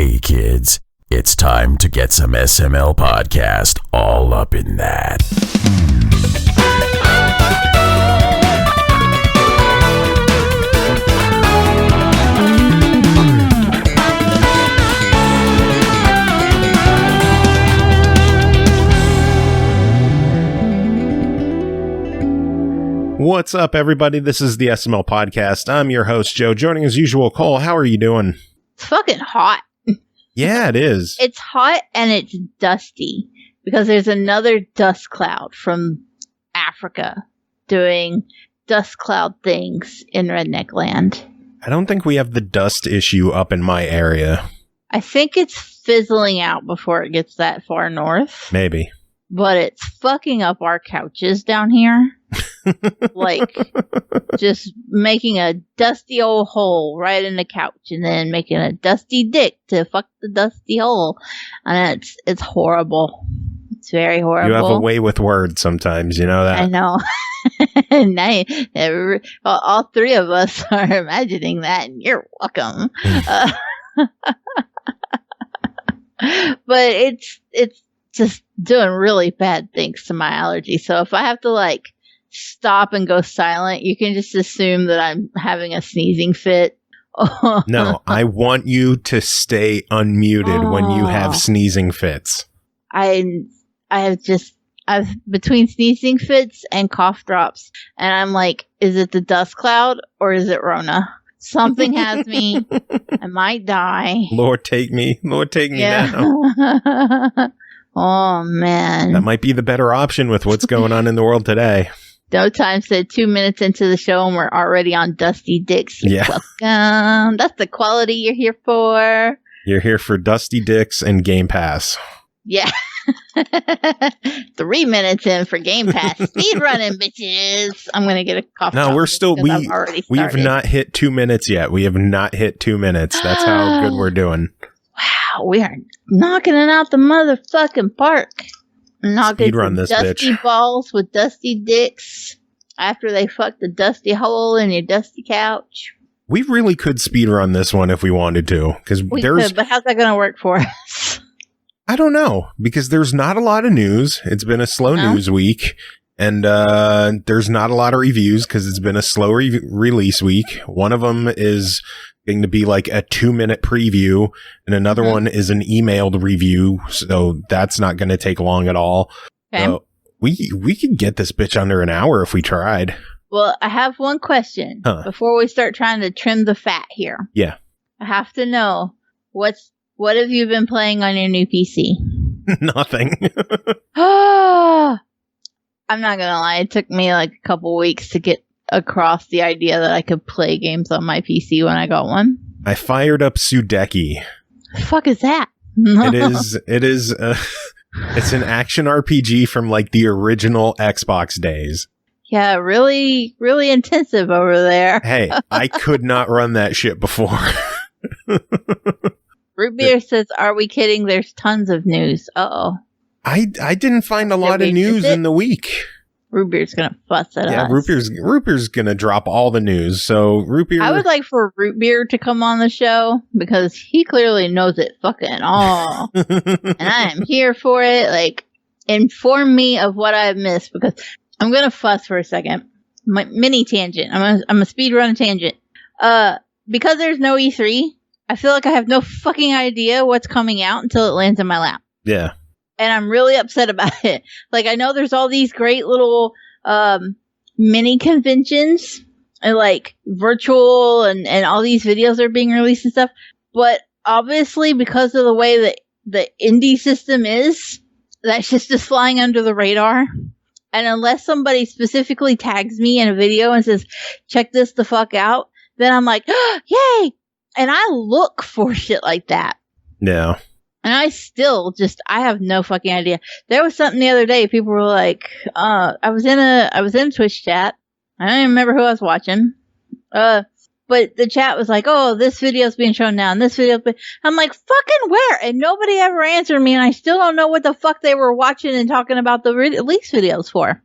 Hey kids, it's time to get some SML podcast all up in that. What's up, everybody? This is the SML podcast. I'm your host, Joe. Joining as usual, Cole. How are you doing? It's fucking hot. Yeah, it is. It's hot and it's dusty because there's another dust cloud from Africa doing dust cloud things in Redneck Land. I don't think we have the dust issue up in my area. I think it's fizzling out before it gets that far north. Maybe. But it's fucking up our couches down here. Like, just making a dusty old hole right in the couch and then making a dusty dick to fuck the dusty hole. And it's horrible. It's very horrible. You have a way with words sometimes, you know that? I know. All three of us are imagining that, and you're welcome. But it's just doing really bad things to my allergy. So if I have to, like, stop and go silent, you can just assume that I'm having a sneezing fit. No, I want you to stay unmuted when you have sneezing fits. I've between sneezing fits and cough drops, and I'm like, is it the dust cloud or is it Rona? Something has me. I might die. Lord, take me. Lord, take me now. Oh, man. That might be the better option with what's going on in the world today. No time said 2 minutes into the show and we're already on Dusty Dicks. Yeah. Welcome. That's the quality you're here for. You're here for Dusty Dicks and Game Pass. Yeah. 3 minutes in for Game Pass. Speed running, bitches. I'm going to get a cough. No, we've not hit 2 minutes yet. We have not hit 2 minutes. That's how good we're doing. Wow, we are knocking it out the motherfucking park. Knocking Speedrun this dusty bitch. Balls with dusty dicks after they fuck the dusty hole in your dusty couch. We really could speedrun this one if we wanted to. We could, but how's that going to work for us? I don't know, because there's not a lot of news. It's been a slow news week. And there's not a lot of reviews because it's been a slow release week. One of them is going to be like a 2-minute preview, and another one is an emailed review, so that's not going to take long at all. Okay. So we could get this bitch under an hour if we tried. Well, I have one question before we start trying to trim the fat here. Yeah. I have to know, what have you been playing on your new PC? Nothing. I'm not gonna lie, it took me like a couple weeks to get across the idea that I could play games on my PC when I got one. I fired up Sudeki. The fuck is that? It is it's an action RPG from like the original Xbox days. Yeah, really, really intensive over there. Hey, I could not run that shit before. Root Beer says, "Are we kidding? There's tons of news." Uh-oh. I didn't find a lot of news in the week. Root Beer's gonna fuss at us. Yeah, Root Beer's gonna drop all the news. So Root Beer, I would like for Root Beer to come on the show because he clearly knows it fucking all, and I am here for it. Like, inform me of what I've missed because I'm gonna fuss for a second. My mini tangent. I'm a speedrun tangent. Because there's no E3, I feel like I have no fucking idea what's coming out until it lands in my lap. Yeah. And I'm really upset about it. Like, I know there's all these great little mini conventions and like virtual and all these videos are being released and stuff. But obviously, because of the way that the indie system is, that's just flying under the radar. And unless somebody specifically tags me in a video and says, check this the fuck out, then I'm like, oh, yay! And I look for shit like that. Yeah. And I have no fucking idea. There was something the other day. People were like, I was in a Twitch chat. I don't even remember who I was watching. But the chat was like, oh, this video's being shown now. And this video, I'm like, fucking where? And nobody ever answered me. And I still don't know what the fuck they were watching and talking about the release videos for.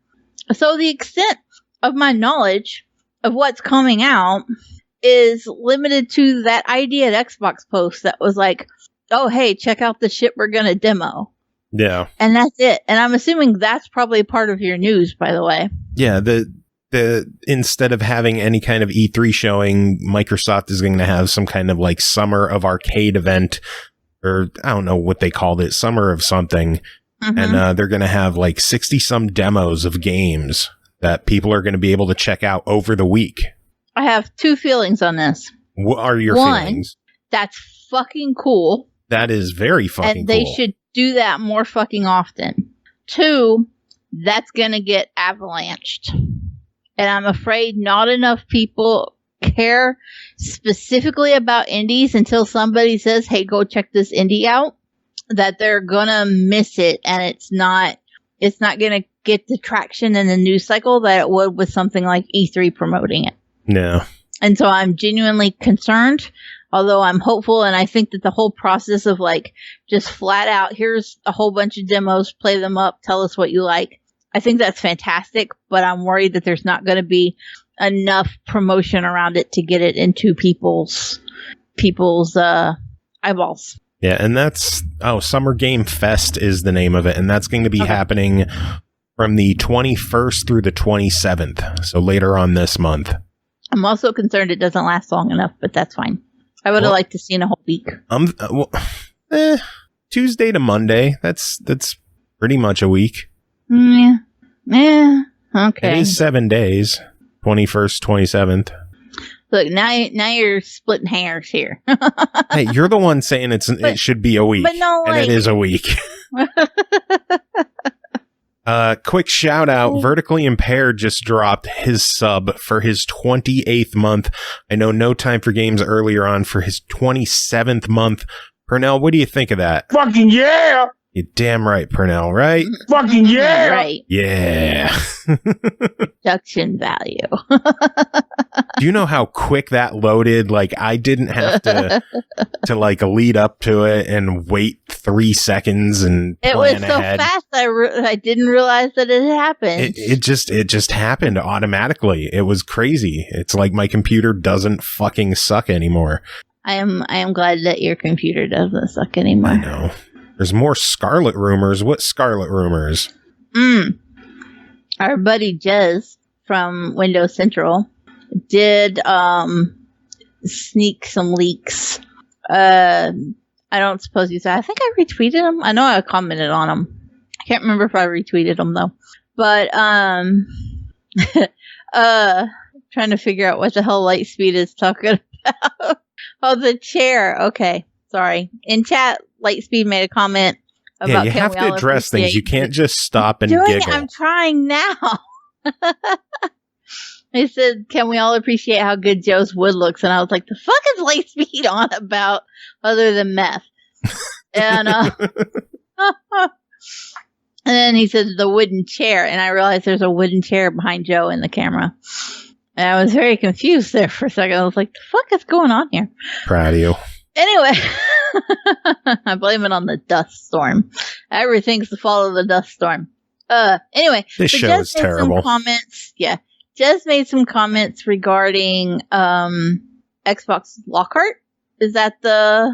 So the extent of my knowledge of what's coming out is limited to that idea at Xbox post that was like, oh, hey, check out the shit we're going to demo. Yeah. And that's it. And I'm assuming that's probably part of your news, by the way. Yeah, the instead of having any kind of E3 showing, Microsoft is going to have some kind of like Summer of Arcade event, or I don't know what they called it, Summer of something. Mm-hmm. And they're going to have like 60 some demos of games that people are going to be able to check out over the week. I have two feelings on this. What are your feelings? That's fucking cool. That is very fucking cool. And they should do that more fucking often. 2, that's going to get avalanched. And I'm afraid not enough people care specifically about indies until somebody says, hey, go check this indie out, that they're going to miss it. And it's not going to get the traction in the news cycle that it would with something like E3 promoting it. No. And so I'm genuinely concerned, although I'm hopeful. And I think that the whole process of like just flat out, here's a whole bunch of demos, play them up, tell us what you like. I think that's fantastic, but I'm worried that there's not going to be enough promotion around it to get it into people's eyeballs. Yeah, and that's Summer Game Fest is the name of it, and that's going to be happening from the 21st through the 27th, so later on this month. I'm also concerned it doesn't last long enough, but that's fine. I would have liked to see a whole week. Tuesday to Monday. That's pretty much a week. Yeah. Okay. It is 7 days. 21st, 27th. Look, now you're splitting hairs here. Hey, you're the one saying it should be a week. But no, and it is a week. Quick shout out. Vertically Impaired just dropped his sub for his 28th month. I know No Time for Games earlier on for his 27th month. Purnell, what do you think of that? Fucking yeah! You're damn right, Purnell, right? Fucking yeah! Right. Yeah. Production value. Do you know how quick that loaded? Like, I didn't have to like lead up to it and wait 3 seconds and it plan was so ahead. fast I didn't realize that it happened. It just happened automatically. It was crazy. It's like my computer doesn't fucking suck anymore. I am glad that your computer doesn't suck anymore. I know. There's more Scarlet rumors. What Scarlet rumors? Our buddy Jez from Windows Central did sneak some leaks. I don't suppose you said. I think I retweeted them. I know I commented on them. I can't remember if I retweeted them though. But trying to figure out what the hell Lightspeed is talking about. Oh, the chair. Okay, sorry. In chat, Lightspeed made a comment about. Yeah, you have to address things. You can't just stop and giggle. I'm trying now. He said, "Can we all appreciate how good Joe's wood looks?" And I was like, "The fuck is Lightspeed on about other than meth?" And and then he said the wooden chair, and I realized there's a wooden chair behind Joe in the camera. And I was very confused there for a second. I was like, the fuck is going on here? Proud of you. Anyway, I blame it on the dust storm. Everything's the fault of the dust storm. Anyway. This show is terrible. Jez made some comments regarding Xbox Lockhart. Is that the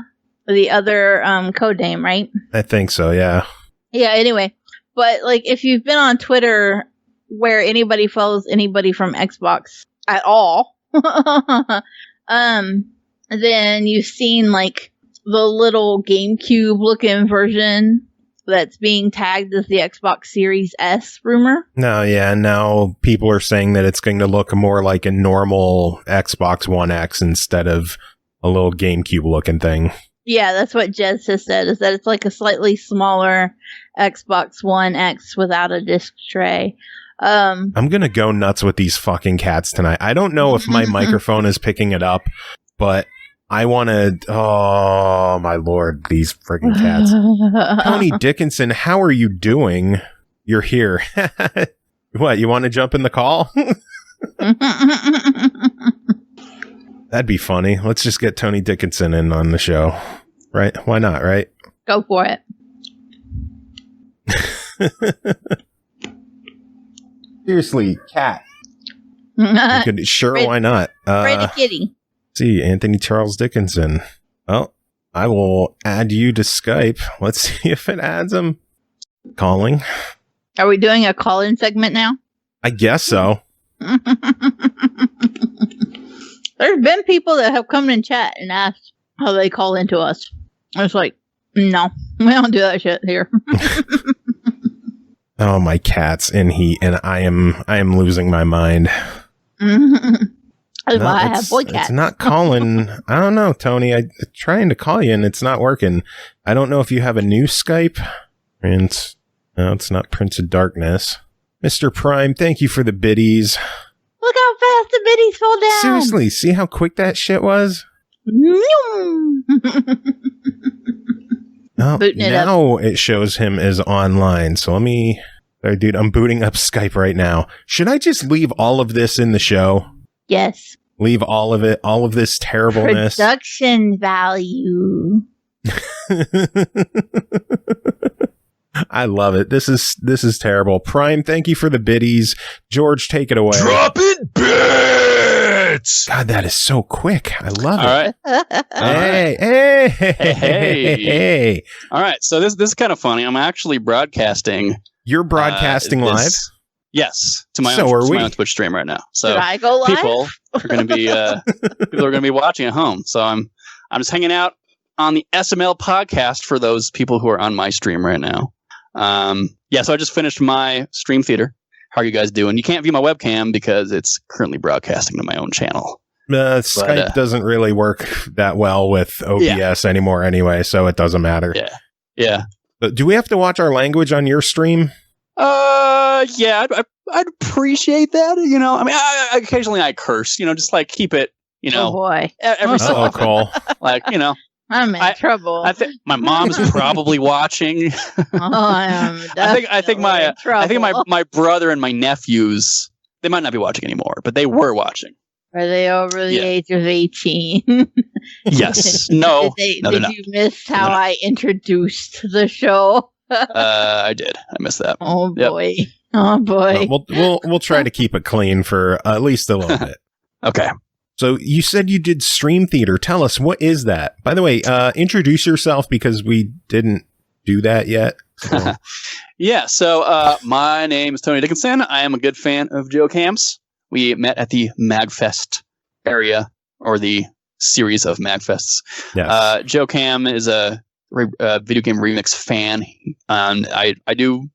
other code name, right? I think so, yeah. Yeah, anyway. But, like, if you've been on Twitter where anybody follows anybody from Xbox at all, then you've seen, like, the little GameCube looking version that's being tagged as the Xbox Series S rumor. No, yeah, now people are saying that it's going to look more like a normal Xbox One X instead of a little GameCube looking thing. Yeah, that's what Jez has said, is that it's like a slightly smaller Xbox One X without a disc tray. I'm going to go nuts with these fucking cats tonight. I don't know if my microphone is picking it up, but I want to... Oh, my Lord, these freaking cats. Tony Dickinson, how are you doing? You're here. What, you want to jump in the call? That'd be funny. Let's just get Tony Dickinson in on the show. Right? Why not, right? Go for it. Seriously, cat. Sure, why not? Freddy Kitty. See, Anthony Charles Dickinson. Well, I will add you to Skype. Let's see if it adds them. Calling. Are we doing a call-in segment now? I guess so. There's been people that have come in chat and asked how they call into us. I was like, no, we don't do that shit here. Oh, my cat's in heat, and I am losing my mind. That's why I have boy cats. It's not calling. I don't know, Tony. I'm trying to call you, and it's not working. I don't know if you have a new Skype. No, it's not Prince of Darkness. Mr. Prime, thank you for the biddies. Look how fast the biddies fall down. Seriously, see how quick that shit was? Oh, now it shows him as online. So let me... Sorry, dude, I'm booting up Skype right now. Should I just leave all of this in the show? Yes. Leave all of it, all of this terribleness? Production value. I love it. This is terrible. Prime, thank you for the biddies. George, take it away. Dropping bits! God, that is so quick. I love it. All right. Hey. All right. So this is kind of funny. I'm actually broadcasting. You're broadcasting live? Yes, to my So own are we. my own Twitch stream right now. So Should I go live? people are going to be watching at home. So I'm just hanging out on the SML podcast for those people who are on my stream right now. So I just finished my stream theater. How are you guys doing? You can't view my webcam because it's currently broadcasting to my own channel. Skype doesn't really work that well with OBS anymore anyway, so it doesn't matter. Yeah. But do we have to watch our language on your stream? Yeah, I'd appreciate that. You know, I mean, I occasionally I curse. You know, just like keep it. You know, Oh boy. every so Oh, often. Cole. Like, you know, I'm in trouble. I think my mom's probably watching. I am. I think my brother and my nephews, they might not be watching anymore, but they were watching. Are they over the age of 18? Yes. No. Did they're not. you miss how I introduced the show? I did. I missed that. Oh boy. Yep. Oh boy. We'll try to keep it clean for at least a little bit. Okay. So you said you did stream theater. Tell us, what is that? By the way, introduce yourself because we didn't do that yet. So. Yeah. So my name is Tony Dickinson. I am a good fan of Joe Camps. We met at the MagFest area, or the series of MagFests. Yes. Joe Cam is a video game remix fan. I do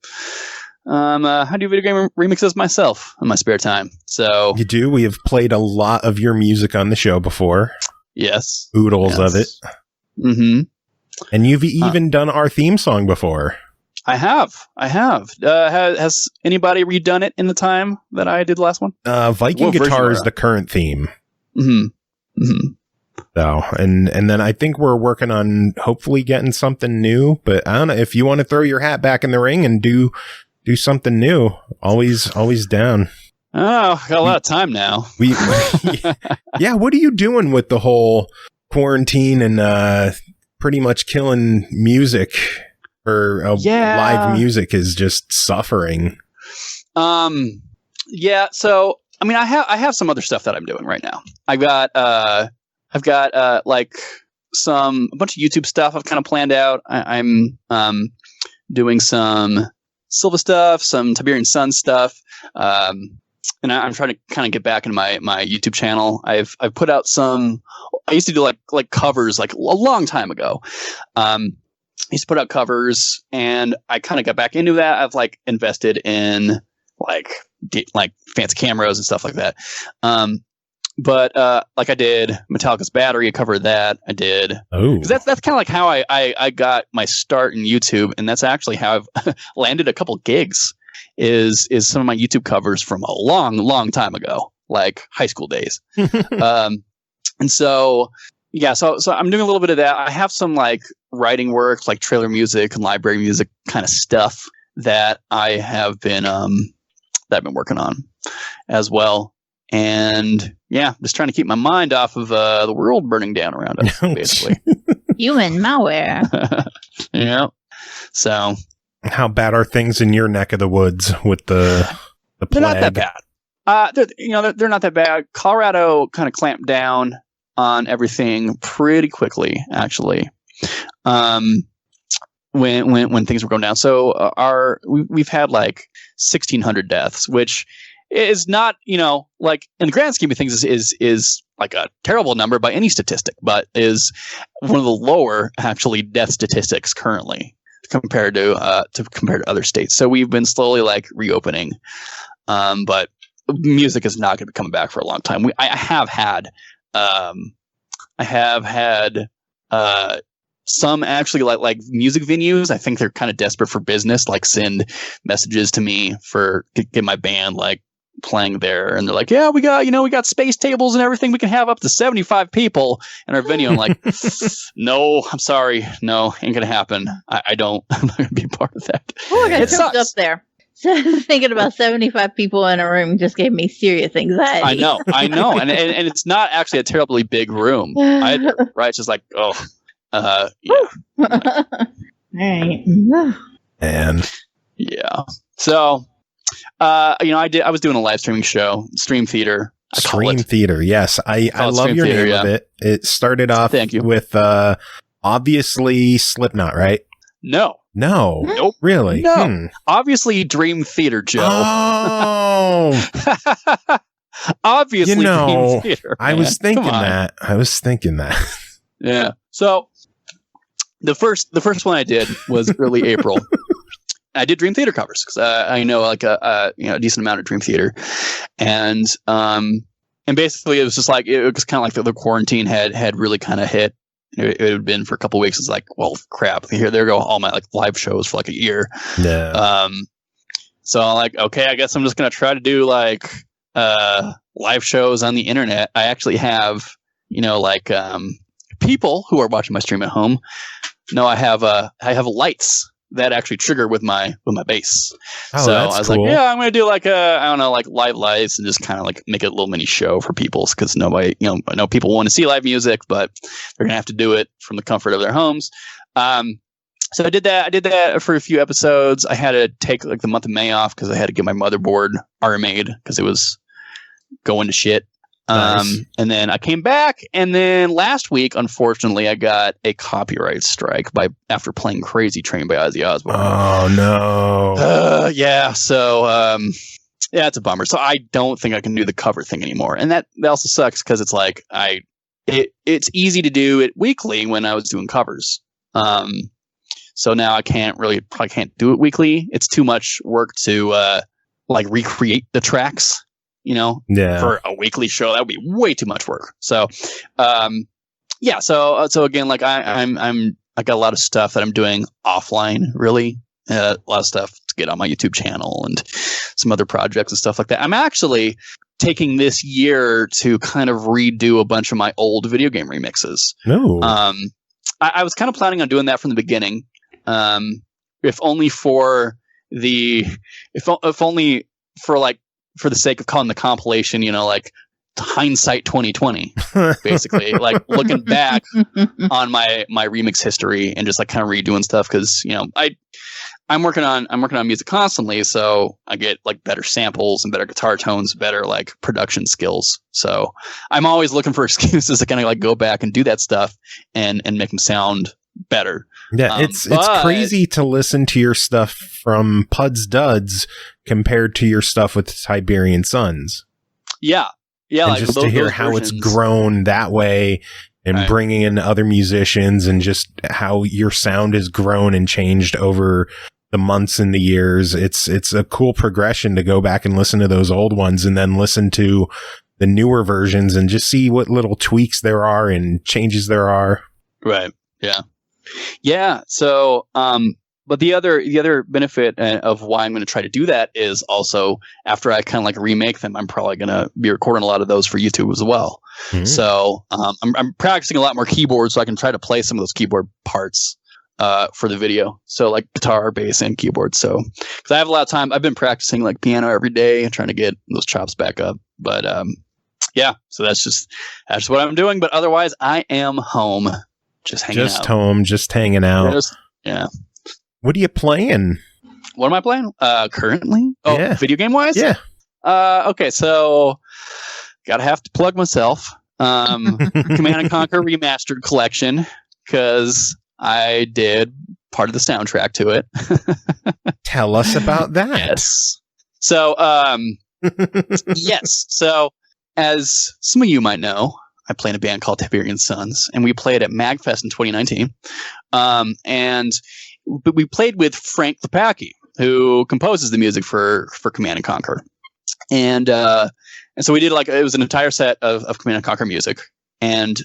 video game remixes myself in my spare time. So You do? We have played a lot of your music on the show before. yes, Oodles of it. Mm-hmm. And you've even done our theme song before. I have. Has anybody redone it in the time that I did the last one? Viking What version Guitar are is you? the current theme. Mm-hmm. Mm-hmm. So, and then I think we're working on hopefully getting something new, but I don't know if you want to throw your hat back in the ring and do something new. Always down. Oh, got a lot of time now. Yeah. What are you doing with the whole quarantine and pretty much killing music or live music is just suffering? Yeah. So, I mean, I have some other stuff that I'm doing right now. I've got like a bunch of YouTube stuff I've kind of planned out. I'm doing some Silva stuff, some Tiberian Sun stuff. And I'm trying to kind of get back into my YouTube channel. I've put out some. I used to do like covers like a long time ago. I used to put out covers, and I kind of got back into that. I've like invested in like fancy cameras and stuff like that. But like I did Metallica's Battery, I covered that. I did. Oh, that's kind of like how I got my start in YouTube, and that's actually how I've landed a couple gigs. Is some of my YouTube covers from a long time ago, like high school days. And so yeah, so I'm doing a little bit of that. I have some like writing work, like trailer music and library music kind of stuff that I have been that I've been working on as well. And yeah, just trying to keep my mind off of the world burning down around us, basically. Human malware. Yeah. So how bad are things in your neck of the woods with the plague? They're not that bad. They're not that bad. Colorado kind of clamped down on everything pretty quickly, actually. when things were going down. So we've had like 1,600 deaths, which is not, like in the grand scheme of things is like a terrible number by any statistic, but is one of the lower actually death statistics currently compared to other states. So we've been slowly like reopening, but music is not going to be coming back for a long time. I have had some actually like music venues. I think they're kind of desperate for business, like send messages to me for get my band like playing there, and they're like, yeah, we got space tables and everything. We can have up to 75 people in our venue. I'm like, no, I'm sorry, no, ain't gonna happen. I'm not gonna be part of that. Oh, I got choked up there. Thinking about 75 people in a room just gave me serious anxiety. I know, and it's not actually a terribly big room either, right? It's just like, yeah. All right. And yeah. So, I was doing a live streaming show, Stream Theater. Stream Theater, yes. I love your name of it. It started off with obviously Slipknot, right? No. Nope. Really? No. Obviously Dream Theater, Joe. Oh. Obviously Dream Theater. I was thinking that. Yeah. So the first one I did was early April. I did Dream Theater covers because I know like a decent amount of Dream Theater, and basically it was just like it was kind of like the quarantine had really kind of hit. It had been for a couple of weeks. It's like, well, crap. There go all my like live shows for like a year. Yeah. So I'm like, okay, I guess I'm just gonna try to do like live shows on the internet. I actually have people who are watching my stream at home know I have lights that actually trigger with my bass. Oh, so that's I was cool. like, yeah, I'm going to do like like live lights and just kind of like make it a little mini show for people, because nobody, I know people want to see live music, but they're going to have to do it from the comfort of their homes. So I did that for a few episodes. I had to take like the month of May off because I had to get my motherboard remade because it was going to shit. Nice. And then I came back, and then last week, unfortunately, I got a copyright strike after playing Crazy Train by Ozzy Osbourne. Oh no. Yeah. So, yeah, it's a bummer. So I don't think I can do the cover thing anymore. And that also sucks because it's like it's easy to do it weekly when I was doing covers. So now I probably can't do it weekly. It's too much work to like recreate the tracks. For a weekly show, that would be way too much work. So, yeah. So again, like I got a lot of stuff that I'm doing offline, really. A lot of stuff to get on my YouTube channel and some other projects and stuff like that. I'm actually taking this year to kind of redo a bunch of my old video game remixes. No. I was kind of planning on doing that from the beginning. If only for the sake of calling the compilation, like hindsight 2020, basically, like looking back on my remix history and just like kind of redoing stuff. Cause I'm working on music constantly. So I get like better samples and better guitar tones, better like production skills. So I'm always looking for excuses to kind of like go back and do that stuff and make them sound better. Yeah, it's crazy to listen to your stuff from Puds Duds compared to your stuff with Siberian Suns. Yeah, and like just to hear how versions. It's grown that way, and bringing in other musicians, and just how your sound has grown and changed over the months and the years. It's a cool progression to go back and listen to those old ones, and then listen to the newer versions, and just see what little tweaks there are and changes there are. Right. Yeah. Yeah. So, but the other benefit of why I'm going to try to do that is also after I kind of like remake them, I'm probably going to be recording a lot of those for YouTube as well. Mm-hmm. So, I'm practicing a lot more keyboards so I can try to play some of those keyboard parts, for the video. So like guitar, bass, and keyboard. So, cause I have a lot of time. I've been practicing like piano every day and trying to get those chops back up. But, yeah, so that's what I'm doing. But otherwise I am home. Just hanging out. Just hanging out. Yeah. What are you playing? What am I playing? Currently? Oh, yeah. Video game wise? Yeah. Okay, so gotta have to plug myself. Command Conquer Remastered Collection, because I did part of the soundtrack to it. Tell us about that. Yes. So, yes. So, as some of you might know, I play in a band called Tiberian Sons, and we played at MagFest in 2019. But we played with Frank Klepaki, who composes the music for Command and Conquer. And so we did it was an entire set of Command and Conquer music. And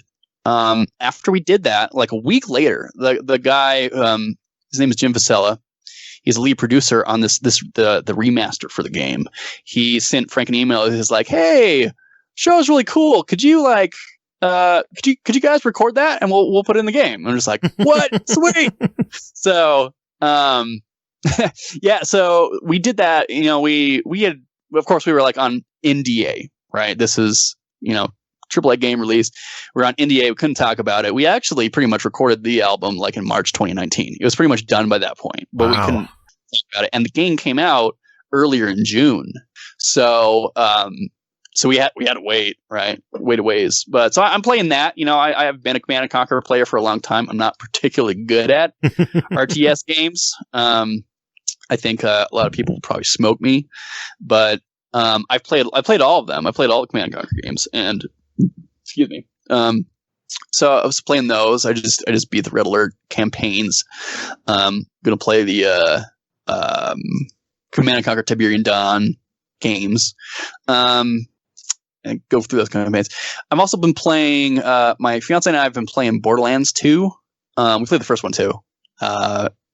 after we did that, like a week later, the guy, his name is Jim Vasella. He's a lead producer on the remaster for the game. He sent Frank an email. He's like, "Hey, show's really cool. Could you could you guys record that and we'll put it in the game?" I'm just like, "What? Sweet!" So, yeah. So we did that. We had, of course, we were like on NDA, right? This is AAA game release. We're on NDA. We couldn't talk about it. We actually pretty much recorded the album like in March 2019. It was pretty much done by that point, but we couldn't talk about it. And the game came out earlier in June. So, we had to wait, right? Wait a ways. But so I'm playing that. I have been a Command and Conquer player for a long time. I'm not particularly good at RTS games. I think a lot of people will probably smoke me, but I played all of them. I played all the Command and Conquer games, and excuse me. So I was playing those. I just beat the Red Alert campaigns. Gonna play the Command and Conquer Tiberian Dawn games. And go through those campaigns. I've also been playing. My fiance and I have been playing Borderlands 2. We played the first one too,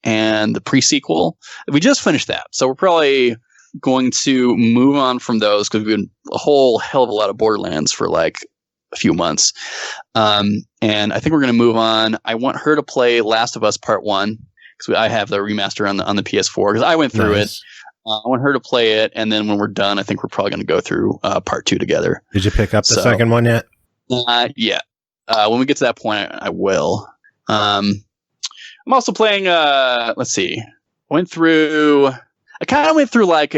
and the pre-sequel. We just finished that, so we're probably going to move on from those because we've been a whole hell of a lot of Borderlands for like a few months. And I think we're going to move on. I want her to play Last of Us Part 1 because I have the remaster on the PS4 because I went through it. I want her to play it, and then when we're done, I think we're probably going to go through Part 2 together. Did you pick up the second one yet? Yeah. When we get to that point, I will. I'm also playing. Let's see. I kind of went through like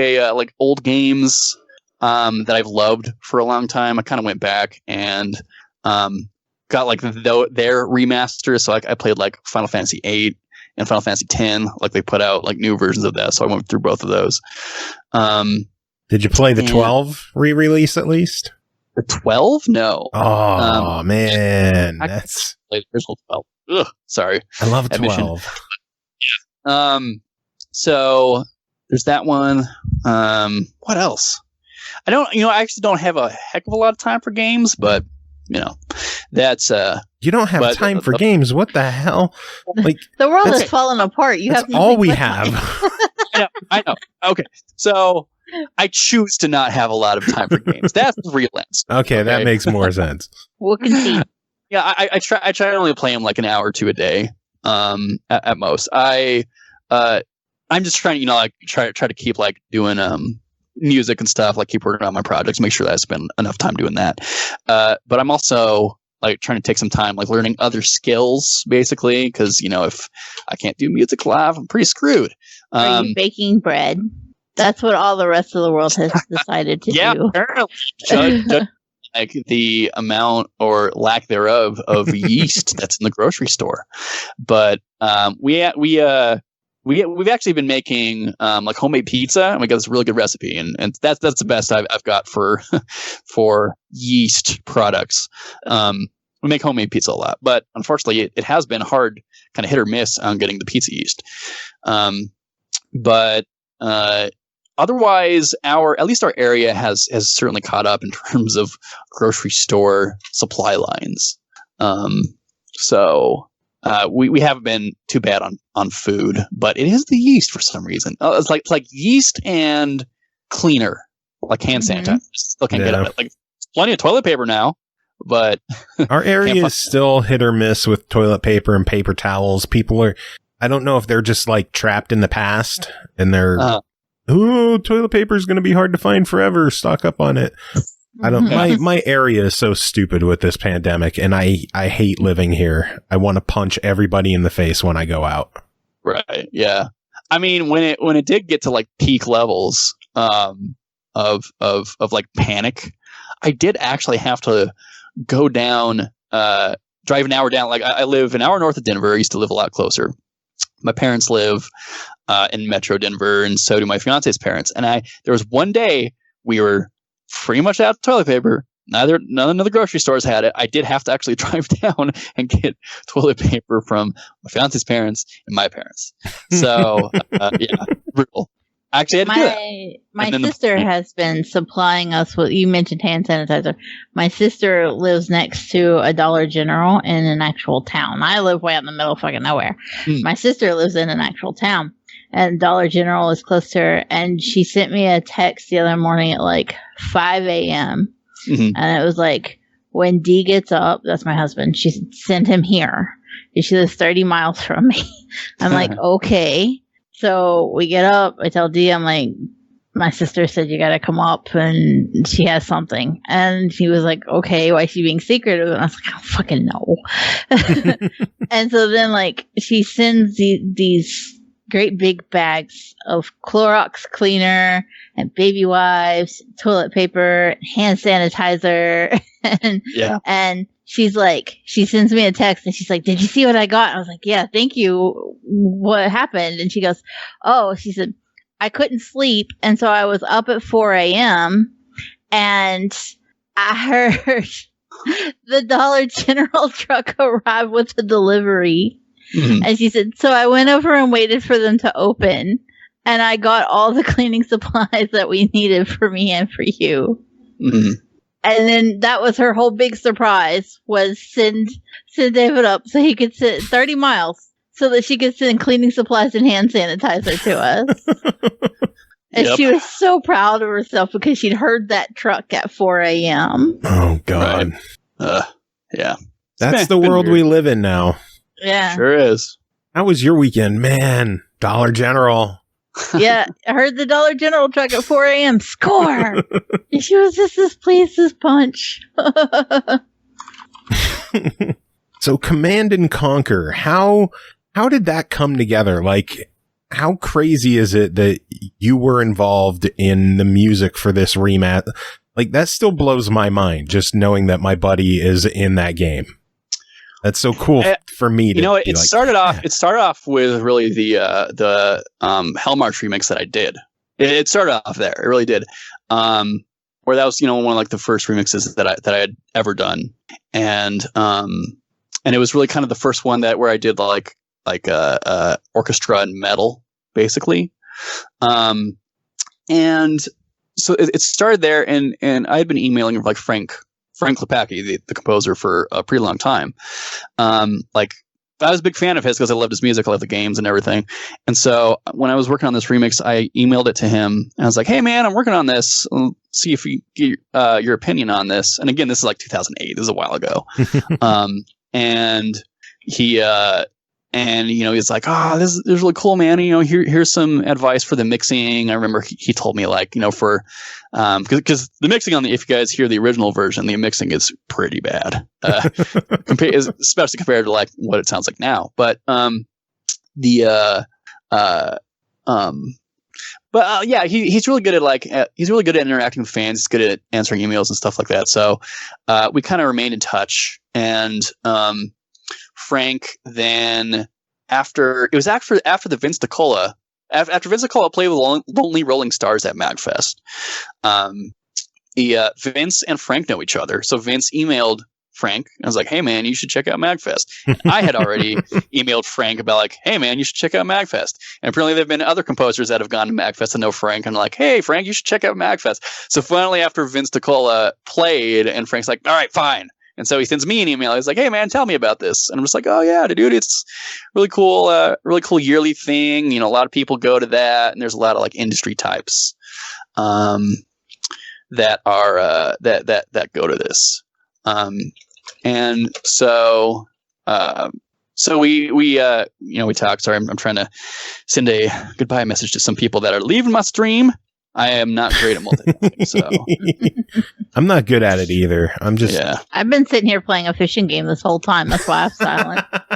old games that I've loved for a long time. I kind of went back and got like their remasters. So I played like Final Fantasy VIII and Final Fantasy X. Like they put out like new versions of that. So I went through both of those. Did you play the 12 re-release at least? The 12? No. Oh man, that's played the original 12. Ugh, sorry. I love 12. So there's that one. What else? I actually don't have a heck of a lot of time for games, but that's you don't have time for games. What the hell? Like the world is falling apart. You have all we have. I know. Okay. So I choose to not have a lot of time for games. That's the real answer. Okay, that makes more sense. We'll concede. Yeah, I try to only play them like an hour or two a day, at most. I'm just trying to, try to keep like doing music and stuff, like keep working on my projects, make sure that I spend enough time doing that. But I'm also like trying to take some time, like learning other skills, basically, because if I can't do music live, I'm pretty screwed. Are you baking bread? That's what all the rest of the world has decided to do. Yeah, apparently. Judge like the amount or lack thereof of yeast that's in the grocery store. But we've actually been making like homemade pizza, and we got this really good recipe, and that's the best I've got for yeast products. We make homemade pizza a lot, but unfortunately, it has been hard, kind of hit or miss on getting the pizza yeast. But otherwise, at least our area has certainly caught up in terms of grocery store supply lines. So we haven't been too bad on food, but it is the yeast for some reason. It's like yeast and cleaner, like hand sanitizer. Still can't get it. Like plenty of toilet paper now, but our area is still hit or miss with toilet paper and paper towels. People are, I don't know if they're just like trapped in the past and they're, toilet paper is going to be hard to find forever. Stock up on it. I don't. My area is so stupid with this pandemic, and I hate living here. I want to punch everybody in the face when I go out. Right. Yeah. I mean, when it did get to like peak levels of like panic, I did actually have to go down drive an hour down. Like I live an hour north of Denver. I used to live a lot closer. My parents live in Metro Denver, and so do my fiance's parents. And there was one day we were pretty much out of toilet paper. None of the grocery stores had it. I did have to actually drive down and get toilet paper from my fiance's parents and my parents. So yeah, brutal. Actually, I had to do that. My sister has been supplying us with. You mentioned hand sanitizer. My sister lives next to a Dollar General in an actual town. I live way out in the middle of fucking nowhere. My sister lives in an actual town, and Dollar General is close to her. And she sent me a text the other morning at like 5 a.m. And it was like, when D gets up, that's my husband. She said, send him here. She lives 30 miles from me. I'm like, okay. So we get up. I tell D, I'm like, my sister said you got to come up and she has something. And she was like, okay, why is she being secretive? And I was like, I don't fucking know. And so then like she sends these great big bags of Clorox cleaner and baby wipes, toilet paper, hand sanitizer. And she's like, she sends me a text and she's like, did you see what I got? And I was like, yeah, thank you. What happened? And she goes, oh, she said, I couldn't sleep. And so I was up at 4 a.m. and I heard the Dollar General truck arrive with the delivery. And she said, so I went over and waited for them to open. And I got all the cleaning supplies that we needed for me and for you. And then that was her whole big surprise, was send David up so he could sit 30 miles so that she could send cleaning supplies and hand sanitizer to us. And she was so proud of herself because she'd heard that truck at 4 a.m. Oh, God. Yeah. That's the world we live in now. Yeah. Sure is. How was your weekend? Man, Dollar General. Yeah, I heard the Dollar General truck at 4 a.m. Score! And she was just as pleased as punch. So Command and Conquer, how did that come together? Like, how crazy is it that you were involved in the music for this rematch? Like, that still blows my mind, just knowing that my buddy is in that game. That's so cool for me to it started off with really the Hellmarch remix that I did. It started off there. It really did. Where that was, one of like the first remixes that I had ever done. And it was really kind of the first one where I did like orchestra and metal, basically. And so it started there, and I had been emailing like Frank Klepaki, the composer, for a pretty long time. Like, I was a big fan of his because I loved his music, I loved the games and everything. And so when I was working on this remix, I emailed it to him and I was like, hey man, I'm working on this. Let's see if you get your opinion on this. And again, this is like 2008. This is a while ago. And he, he's like, oh, this is really cool, man. Here's some advice for the mixing. I remember he told me like, because the mixing if you guys hear the original version, the mixing is pretty bad, especially compared to like what it sounds like now. But he's really good at he's really good at interacting with fans. He's good at answering emails and stuff like that. So we kind of remained in touch, and Frank then after the Vince DiCola. After Vince DiCola played with Lonely Rolling Stars at MagFest, Vince and Frank know each other. So Vince emailed Frank and was like, hey man, you should check out MagFest. And I had already emailed Frank about like, hey man, you should check out MagFest. And apparently there have been other composers that have gone to MagFest and know Frank and like, hey Frank, you should check out MagFest. So finally after Vince DiCola played and Frank's like, all right, fine. And so he sends me an email. He's like, hey man, tell me about this. And I'm just like, oh yeah, dude, it's really cool yearly thing. A lot of people go to that, and there's a lot of like industry types that are that go to this. And so we talked. Sorry, I'm trying to send a goodbye message to some people that are leaving my stream. I am not great at multitasking, so I'm not good at it either. I've been sitting here playing a fishing game this whole time. That's why I'm silent. All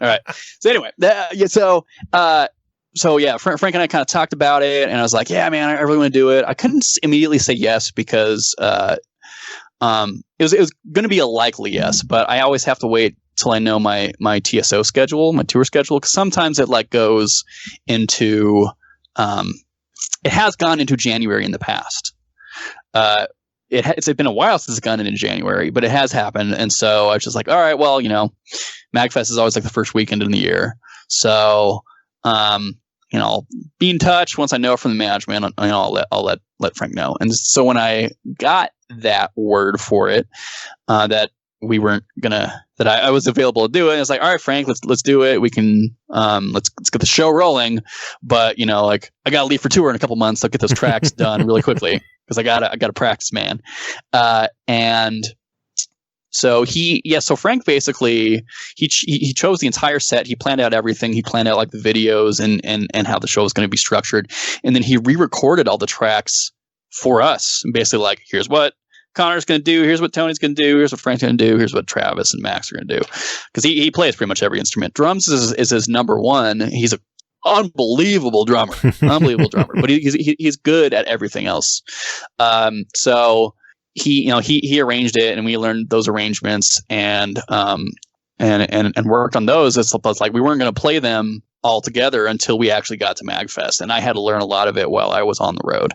right. So anyway, Frank and I kind of talked about it, and I was like, yeah, man, I really want to do it. I couldn't immediately say yes because it was going to be a likely yes, but I always have to wait till I know my TSO schedule, my tour schedule, because sometimes it like goes into it has gone into January in the past. It's been a while since it's gone into January, but it has happened. And so I was just like, all right, well, MagFest is always like the first weekend in the year. So, be in touch once I know from the management. I'll let Frank know. And so when I got that word for it, that we weren't that I was available to do it, I was like, all right, Frank, let's do it. We can, let's get the show rolling. But I gotta leave for tour in a couple months. So I'll get those tracks done really quickly because I gotta practice, man. And so so Frank basically he chose the entire set. He planned out everything. He planned out like the videos and how the show was going to be structured. And then he re-recorded all the tracks for us. And basically like, here's what Connor's going to do. Here's what Tony's going to do. Here's what Frank's going to do. Here's what Travis and Max are going to do. Because he plays pretty much every instrument. Drums is his number one. He's an unbelievable drummer. But he's good at everything else. So he arranged it, and we learned those arrangements and worked on those. It's like we weren't going to play them all together until we actually got to MagFest, and I had to learn a lot of it while I was on the road.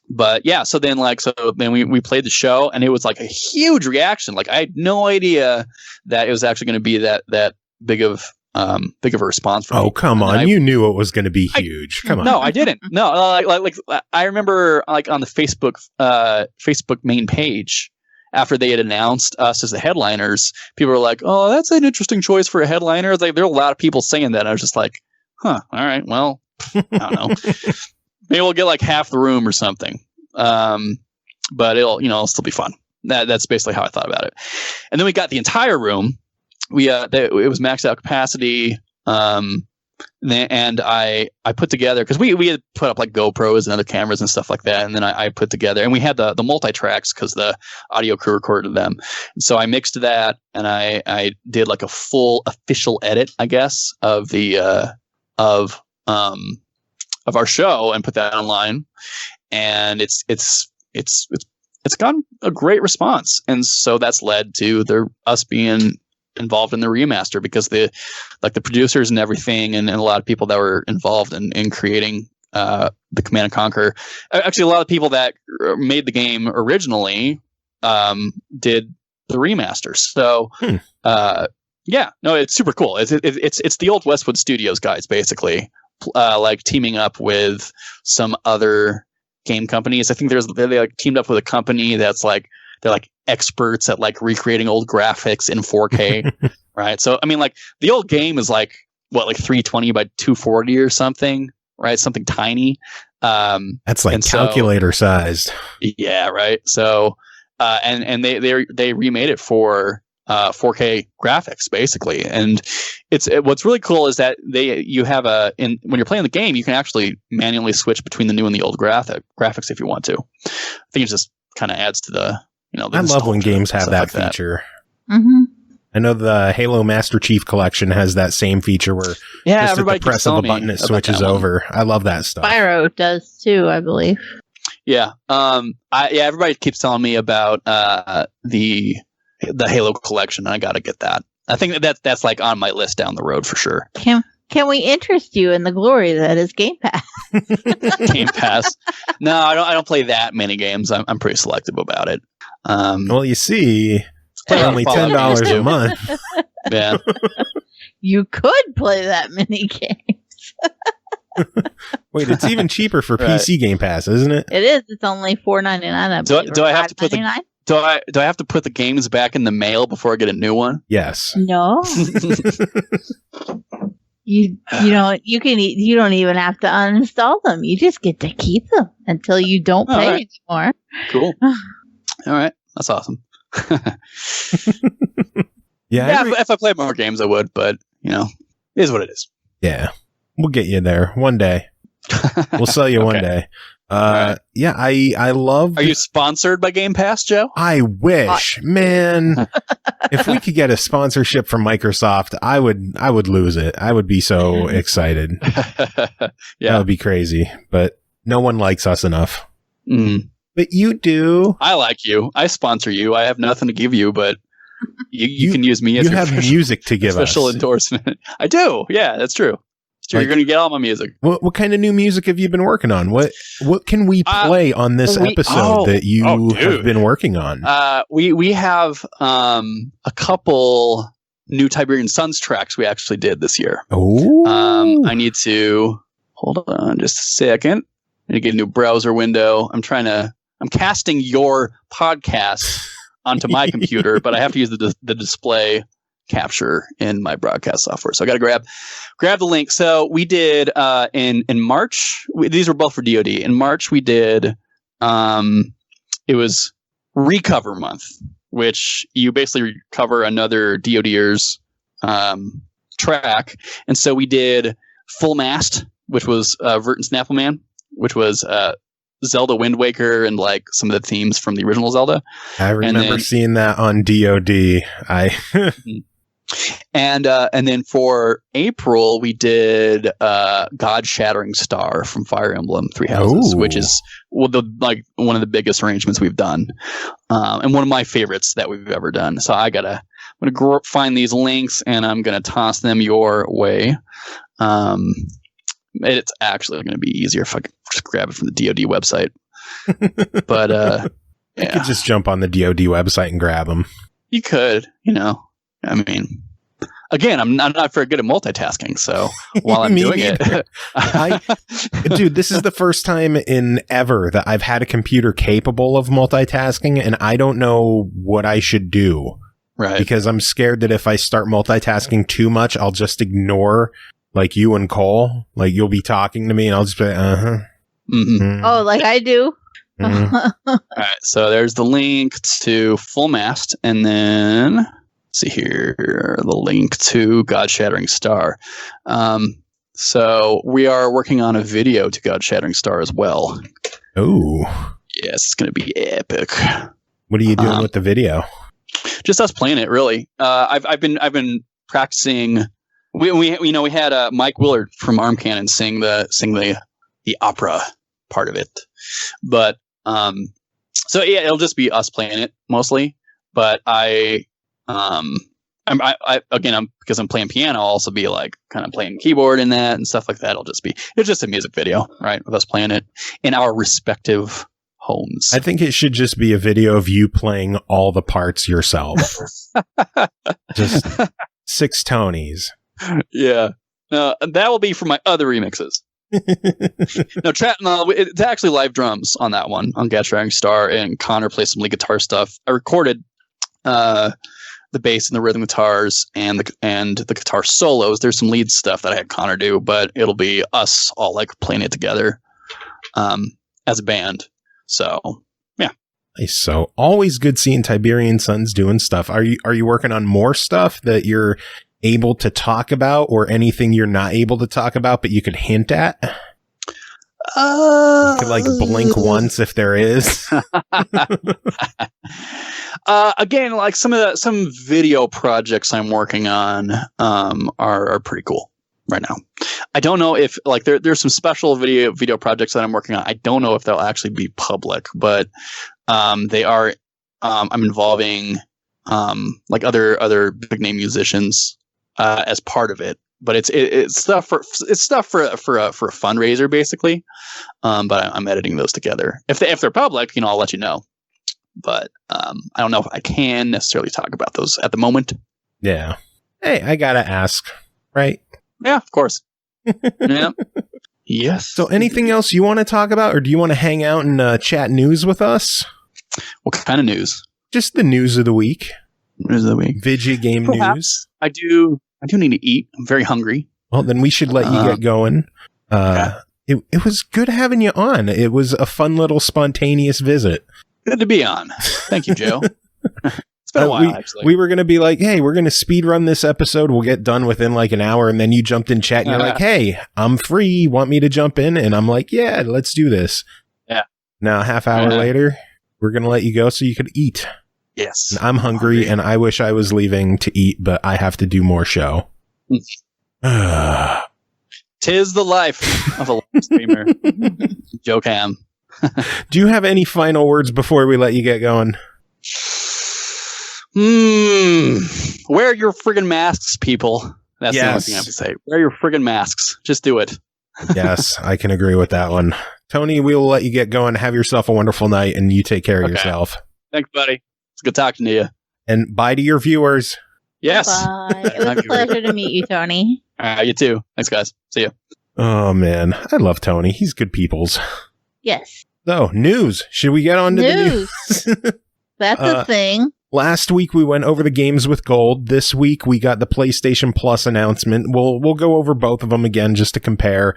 But yeah, so then we played the show, and it was like a huge reaction. Like I had no idea that it was actually going to be that big of a response from me. Oh, come on. You knew it was going to be huge. Come on. No, I didn't. No, like I remember like on the Facebook main page after they had announced us as the headliners, people were like, "Oh, that's an interesting choice for a headliner." Like there were a lot of people saying that. I was just like, "Huh, all right, well, I don't know. Maybe we'll get like half the room or something." But it'll still be fun. That's basically how I thought about it. And then we got the entire room. It was maxed out capacity. And I put together, because we had put up like GoPros and other cameras and stuff like that. And then I put together, and we had the multi-tracks because the audio crew recorded them. And so I mixed that, and I did like a full official edit, I guess, of of our show and put that online. And it's gotten a great response. And so that's led to us being involved in the remaster, because the producers and everything and a lot of people that were involved in creating the Command and Conquer, actually a lot of people that made the game originally did the remaster. So it's super cool. It's the old Westwood Studios guys basically, like teaming up with some other game companies. I think they like teamed up with a company that's like, they're like experts at like recreating old graphics in 4K, right? So I mean, like the old game is like 320 by 240 or something, right? Something tiny. That's like calculator sized. Yeah, right. So and they remade it for 4K graphics basically. And what's really cool is that you have when you're playing the game, you can actually manually switch between the new and the old graphics if you want to. I think it just kind of adds to the I love when games have that feature. Mm-hmm. I know the Halo Master Chief Collection has that same feature where just at the press of a button it switches over. I love that stuff. Spyro does too, I believe. Yeah. Everybody keeps telling me about the Halo collection, and I got to get that. I think that's like on my list down the road for sure. Can we interest you in the glory that is Game Pass? Game Pass? No, I don't play that many games. I'm pretty selective about it. Well, you see, only $10 a month. Yeah. You could play that many games. Wait, it's even cheaper for PC Game Pass, isn't it? It is. It's only $4.99. I believe. Do I have to put do I have to put the games back in the mail before I get a new one? Yes. No. You don't even have to uninstall them. You just get to keep them until you don't pay anymore. Cool. All right, that's awesome. If I played more games, I would, but it is what it is. Yeah, we'll get you there one day. We'll sell you one day. Right. Yeah, I love. Are you sponsored by Game Pass, Joe? I wish, man. If we could get a sponsorship from Microsoft, I would lose it. I would be so excited. That would be crazy. But no one likes us enough. Mm. But you do. I like you. I sponsor you. I have nothing to give you, but you can use me as you your have music to give official us. endorsement. I do. Yeah, that's true. You're going to get all my music. What kind of new music have you been working on? What can we play on this episode that you have been working on? We have a couple new Tiberian Suns tracks we actually did this year. Oh, I need to hold on just a second. I need to get a new browser window. I'm casting your podcast onto my computer, but I have to use the display capture in my broadcast software. So I got to grab the link. So we did in March. These were both for DoD. In March we did. It was Recover Month, which you basically recover another DoDer's track, and so we did Full Mast, which was Vert and Snappleman, which was Zelda Wind Waker and like some of the themes from the original Zelda. I remember seeing that on DoD. And then for April we did God Shattering Star from Fire Emblem Three Houses, which is one of the biggest arrangements we've done, and one of my favorites that we've ever done. So I'm gonna find these links and I'm gonna toss them your way. It's actually going to be easier if I could just grab it from the DoD website. But I could just jump on the DoD website and grab them. You could, I mean, again, I'm not very good at multitasking, so while I'm doing it, dude, this is the first time in ever that I've had a computer capable of multitasking, and I don't know what I should do. Right? Because I'm scared that if I start multitasking too much, I'll just ignore. Like you and Cole, like you'll be talking to me and I'll just be Oh, like I do. All right, so there's the link to Full Mast, and then let's see here, the link to God Shattering Star. So we are working on a video to God Shattering Star as well. Oh, yes, it's going to be epic. What are you doing with the video? Just us playing it, really. I've been practicing. We had Mike Willard from Arm Cannon sing the opera part of it, but so yeah, it'll just be us playing it mostly. But because I'm playing piano, I'll also be like kind of playing keyboard in that and stuff like that. It's just a music video, right, of us playing it in our respective homes. I think it should just be a video of you playing all the parts yourself. Just 6 Tonys. Yeah, that will be for my other remixes. It's actually live drums on that one, on God Shattering Star, and Connor plays some lead guitar stuff. I recorded the bass and the rhythm guitars and the guitar solos. There's some lead stuff that I had Connor do, but it'll be us all like playing it together as a band. So yeah. Nice. So always good seeing Tiberian Suns doing stuff. Are you working on more stuff that you're able to talk about, or anything you're not able to talk about but you could hint at? You could like blink once if there is. Again, like some video projects I'm working on are pretty cool right now. I don't know if like there's some special video projects that I'm working on. I don't know if they'll actually be public, but they are. I'm involving like other big name musicians as part of it, but it's stuff for a fundraiser basically. But I'm editing those together. If they're public, I'll let you know. But I don't know if I can necessarily talk about those at the moment. Yeah. Hey, I gotta ask, right? Yeah, of course. Yeah. Yes. So anything else you want to talk about, or do you want to hang out and chat news with us? What kind of news? Just the news of the week. News of the week. Video game Perhaps. News. I do need to eat. I'm very hungry. Well, then we should let you get going. Yeah. It was good having you on. It was a fun little spontaneous visit. Good to be on. Thank you, Joe. It's been a while, actually. We were going to be like, hey, we're going to speed run this episode. We'll get done within like an hour. And then you jumped in chat and you're like, hey, I'm free. Want me to jump in? And I'm like, yeah, let's do this. Yeah. Now, a half hour later, we're going to let you go so you could eat. Yes. And I'm hungry and I wish I was leaving to eat, but I have to do more show. Tis the life of a live streamer. Joe Cam. Do you have any final words before we let you get going? Wear your friggin' masks, people. That's the only Yes. thing I have to say. Wear your friggin' masks. Just do it. Yes, I can agree with that one. Tony, we will let you get going. Have yourself a wonderful night, and you take care of Okay. yourself. Thanks, buddy. It's good talking to you. And bye to your viewers. Yes. Bye. It was a pleasure to meet you, Tony. You too. Thanks, guys. See ya. Oh, man. I love Tony. He's good peoples. Yes. So, news. Should we get on to the news? That's a thing. Last week we went over the games with gold. This week we got the PlayStation Plus announcement. We'll go over both of them again just to compare.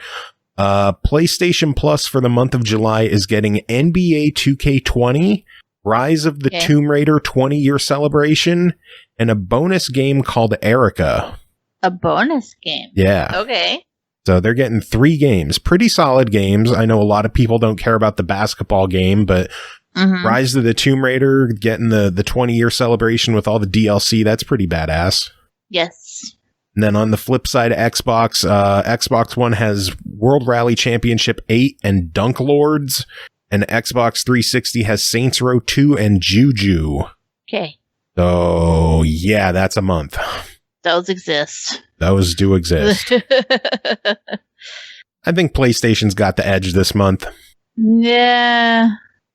PlayStation Plus for the month of July is getting NBA 2K20, Rise of the Tomb Raider 20-year celebration, and a bonus game called Erica. A bonus game? Yeah. Okay. So they're getting 3 games. Pretty solid games. I know a lot of people don't care about the basketball game, but Rise of the Tomb Raider getting the 20-year celebration with all the DLC, that's pretty badass. Yes. And then on the flip side of Xbox, Xbox One has World Rally Championship 8 and Dunk Lords, and Xbox 360 has Saints Row 2 and Juju. Okay. So, yeah, that's a month. Those exist. Those do exist. I think PlayStation's got the edge this month. Yeah.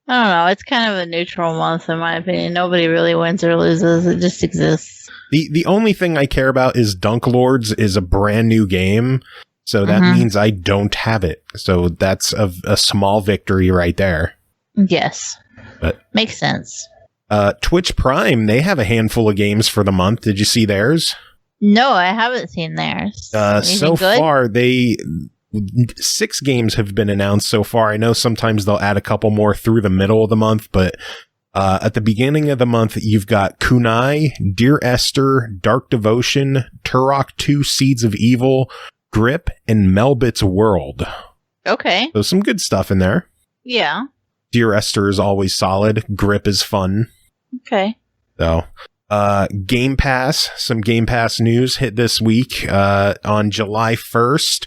I don't know. It's kind of a neutral month, in my opinion. Nobody really wins or loses. It just exists. The only thing I care about is Dunk Lords is a brand new game, so that means I don't have it. So that's a small victory right there. Yes. But makes sense. Twitch Prime, they have a handful of games for the month. Did you see theirs? No, I haven't seen theirs. So far, 6 games have been announced so far. I know sometimes they'll add a couple more through the middle of the month, but at the beginning of the month, you've got Kunai, Dear Esther, Dark Devotion, Turok 2 Seeds of Evil, Grip, and Melbit's World. Okay. So some good stuff in there. Yeah. Dear Esther is always solid. Grip is fun. Okay. So, Game Pass, some Game Pass news hit this week. On July 1st,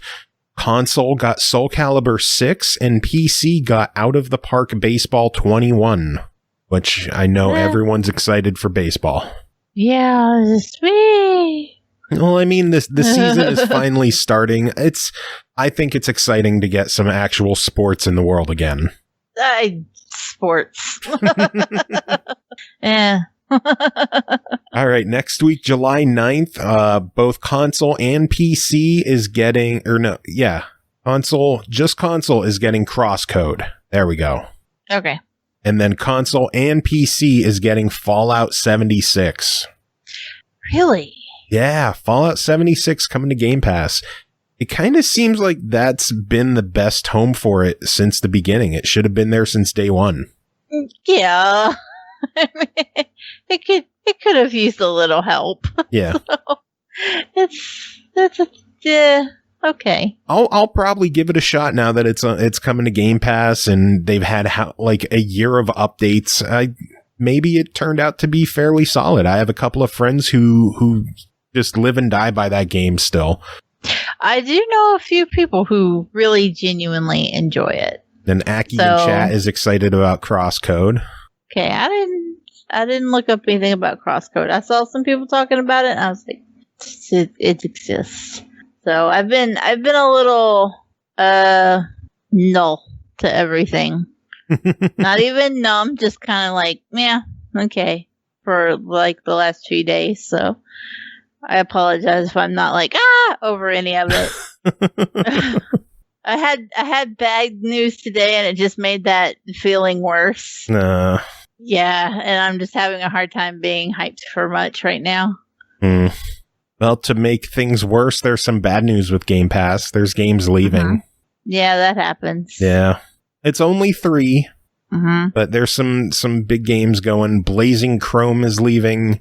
console got Soul Calibur 6 and PC got Out of the Park Baseball 21, which I know everyone's excited for baseball. Yeah, sweet. Well, I mean, the season is finally starting. I think it's exciting to get some actual sports in the world again. Sports. Yeah. All right, next week, July 9th, both console and PC is getting, console is getting Crosscode. There we go. Okay. And then console and PC is getting Fallout 76. Really? Yeah, Fallout 76 coming to Game Pass. It kind of seems like that's been the best home for it since the beginning. It should have been there since day one. Yeah. I mean, it could have used a little help. Yeah. So okay. I'll probably give it a shot now that it's coming to Game Pass and they've had like a year of updates. Maybe it turned out to be fairly solid. I have a couple of friends who just live and die by that game still. I do know a few people who really genuinely enjoy it. And Aki in chat is excited about Crosscode. Okay, I didn't look up anything about Crosscode. I saw some people talking about it, and I was like, it exists. So I've been a little null to everything. Not even numb, just kind of like, yeah, okay, for like the last 2 days. So I apologize if I'm not like over any of it. I had bad news today, and it just made that feeling worse. Yeah, and I'm just having a hard time being hyped for much right now. Well, to make things worse, there's some bad news with Game Pass. There's games leaving. Yeah, that happens. Yeah. It's only 3, but there's some big games going. Blazing Chrome is leaving,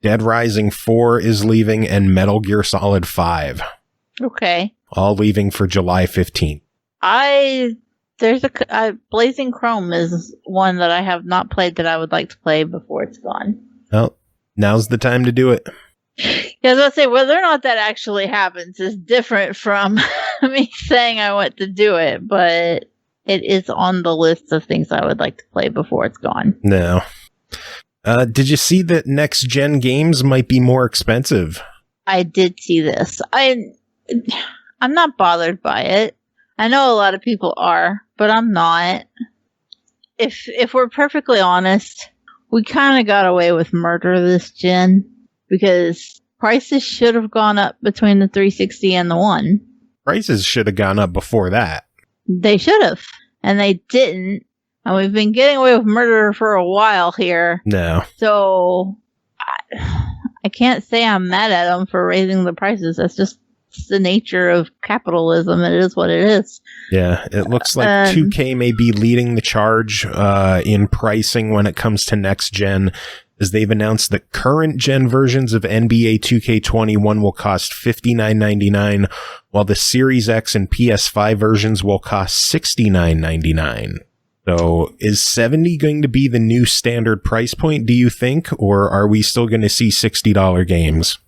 Dead Rising 4 is leaving, and Metal Gear Solid 5. Okay. All leaving for July 15th. Blazing Chrome is one that I have not played that I would like to play before it's gone. Well, now's the time to do it. Yeah, I was going to say, whether or not that actually happens is different from me saying I want to do it, but it is on the list of things I would like to play before it's gone. No. Did you see that next gen games might be more expensive? I did see this. I'm not bothered by it. I know a lot of people are, but I'm not. If we're perfectly honest, we kind of got away with murder this gen because prices should have gone up between the 360 and the One. Prices should have gone up before that. They should have, and they didn't. And we've been getting away with murder for a while here. No. So I can't say I'm mad at them for raising the prices. That's just the nature of capitalism. It is what it is. Yeah, it looks like 2K may be leading the charge in pricing when it comes to next gen, as they've announced that current gen versions of NBA 2K21 will cost $59.99, while the Series X and PS5 versions will cost $69.99. So is 70 going to be the new standard price point, do you think, or are we still going to see $60 games?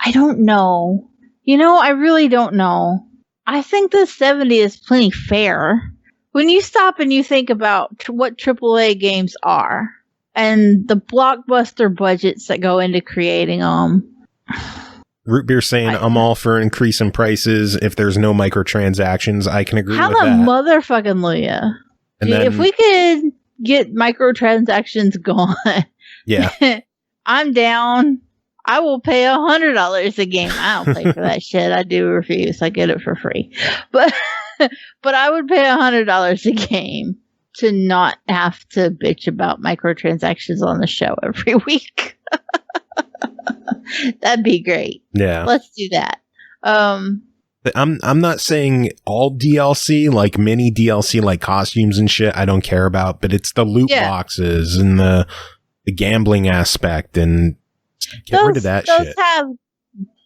I don't know. I really don't know. I think the 70 is plenty fair. When you stop and you think about what AAA games are and the blockbuster budgets that go into creating them. Root Beer saying, I'm all for increasing prices if there's no microtransactions. I can agree with that. Motherfucking-lujah. If we could get microtransactions gone, yeah, I'm down. I will pay $100 a game. I don't pay for that shit. I do refuse. I get it for free. But I would pay $100 a game to not have to bitch about microtransactions on the show every week. That'd be great. Yeah. Let's do that. I'm not saying all DLC, like mini DLC, like costumes and shit, I don't care about, but it's the loot boxes and the gambling aspect, and get rid of that shit. Those have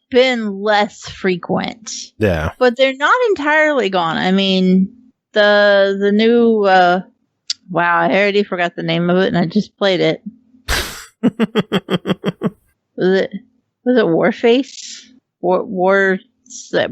been less frequent. Yeah. But they're not entirely gone. I mean, the new wow, I already forgot the name of it and I just played it. Was it Warface? War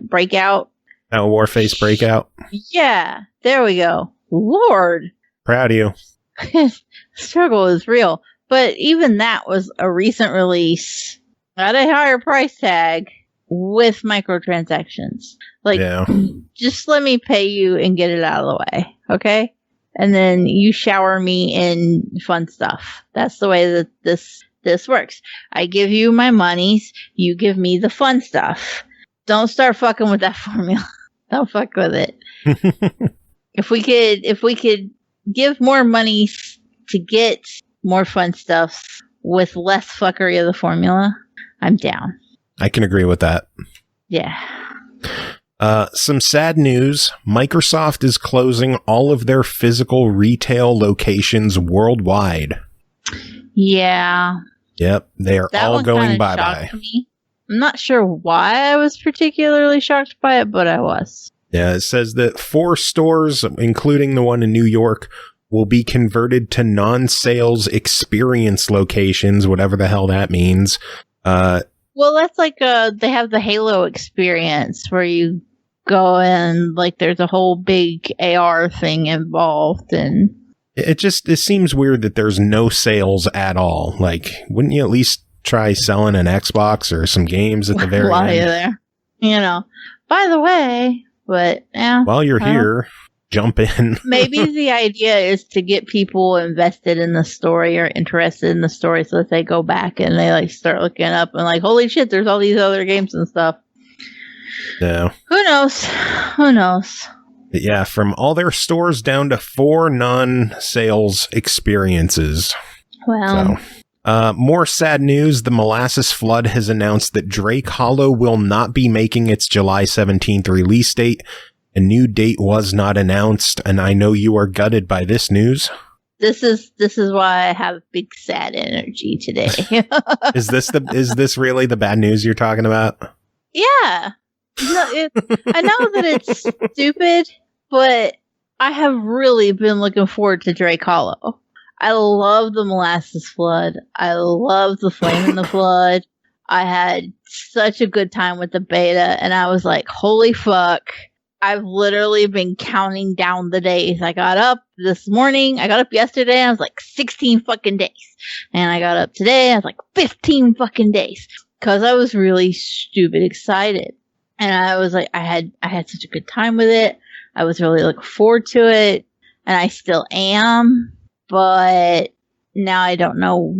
Breakout? Oh, Warface Breakout? Yeah, there we go. Lord. Proud of you. Struggle is real. But even that was a recent release at a higher price tag with microtransactions. Like, just let me pay you and get it out of the way, okay? And then you shower me in fun stuff. That's the way that this works. I give you my monies, you give me the fun stuff. Don't start fucking with that formula. Don't fuck with it. If we could give more money to get more fun stuff with less fuckery of the formula, I'm down. I can agree with that. Yeah. Some sad news. Microsoft is closing all of their physical retail locations worldwide. Yeah. Yep. They are all going bye-bye. I'm not sure why I was particularly shocked by it, but I was. Yeah, it says that 4 stores, including the one in New York, will be converted to non-sales experience locations, whatever the hell that means. Well, that's like they have the Halo experience where you go and like there's a whole big AR thing involved, and it seems weird that there's no sales at all. Like, wouldn't you at least try selling an Xbox or some games at the very while end? You're there, By the way, but yeah. While you're here, jump in. Maybe the idea is to get people invested in the story or interested in the story so that they go back and they like start looking up and like, holy shit, there's all these other games and stuff. Yeah. Who knows? But yeah, from all their stores down to 4 non-sales experiences. Wow. So, more sad news. The Molasses Flood has announced that Drake Hollow will not be making its July 17th release date. A new date was not announced, and I know you are gutted by this news. This is why I have big sad energy today. Is this really the bad news you're talking about? Yeah. No, I know that it's stupid, but I have really been looking forward to Drake Hollow. I love the Molasses Flood. I love the Flame in the Flood. I had such a good time with the beta, and I was like, holy fuck, I've literally been counting down the days. I got up this morning. I got up yesterday. I was like 16 fucking days. And I got up today. I was like 15 fucking days. Because I was really stupid excited. And I was like, I had such a good time with it. I was really looking forward to it. And I still am. But now I don't know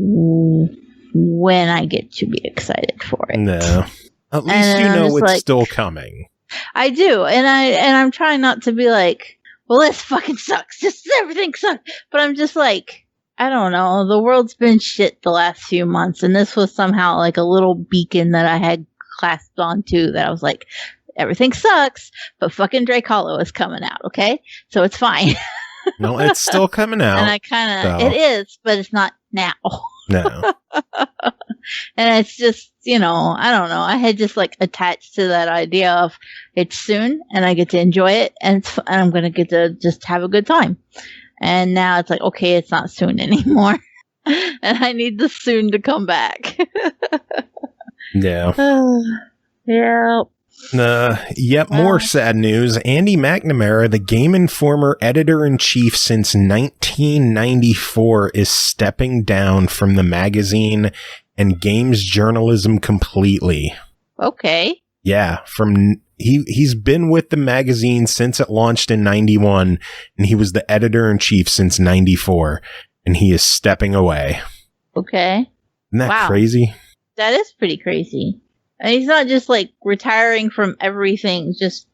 when I get to be excited for it. No. At least you know it's still coming. I do, and I'm trying not to be like, well, this fucking sucks. Just everything sucks. But I'm just like, I don't know. The world's been shit the last few months, and this was somehow like a little beacon that I had clasped onto that I was like, everything sucks, but fucking Drake Hollow is coming out, okay? So it's fine. No, it's still coming out. And I kind of, it is, but it's not now. No. And it's just, you know, I don't know. I had just like attached to that idea of it's soon and I get to enjoy it and I'm going to get to just have a good time. And now it's like, okay, it's not soon anymore. And I need the soon to come back. Yeah. Yeah. Yet more sad news. Andy McNamara, the Game Informer editor-in-chief since 1994, is stepping down from the magazine and games journalism completely. Okay. Yeah, he's been with the magazine since it launched in 91, and he was the editor-in-chief since 94, and he is stepping away. Okay. Isn't that crazy? That is pretty crazy. And he's not just like retiring from everything, just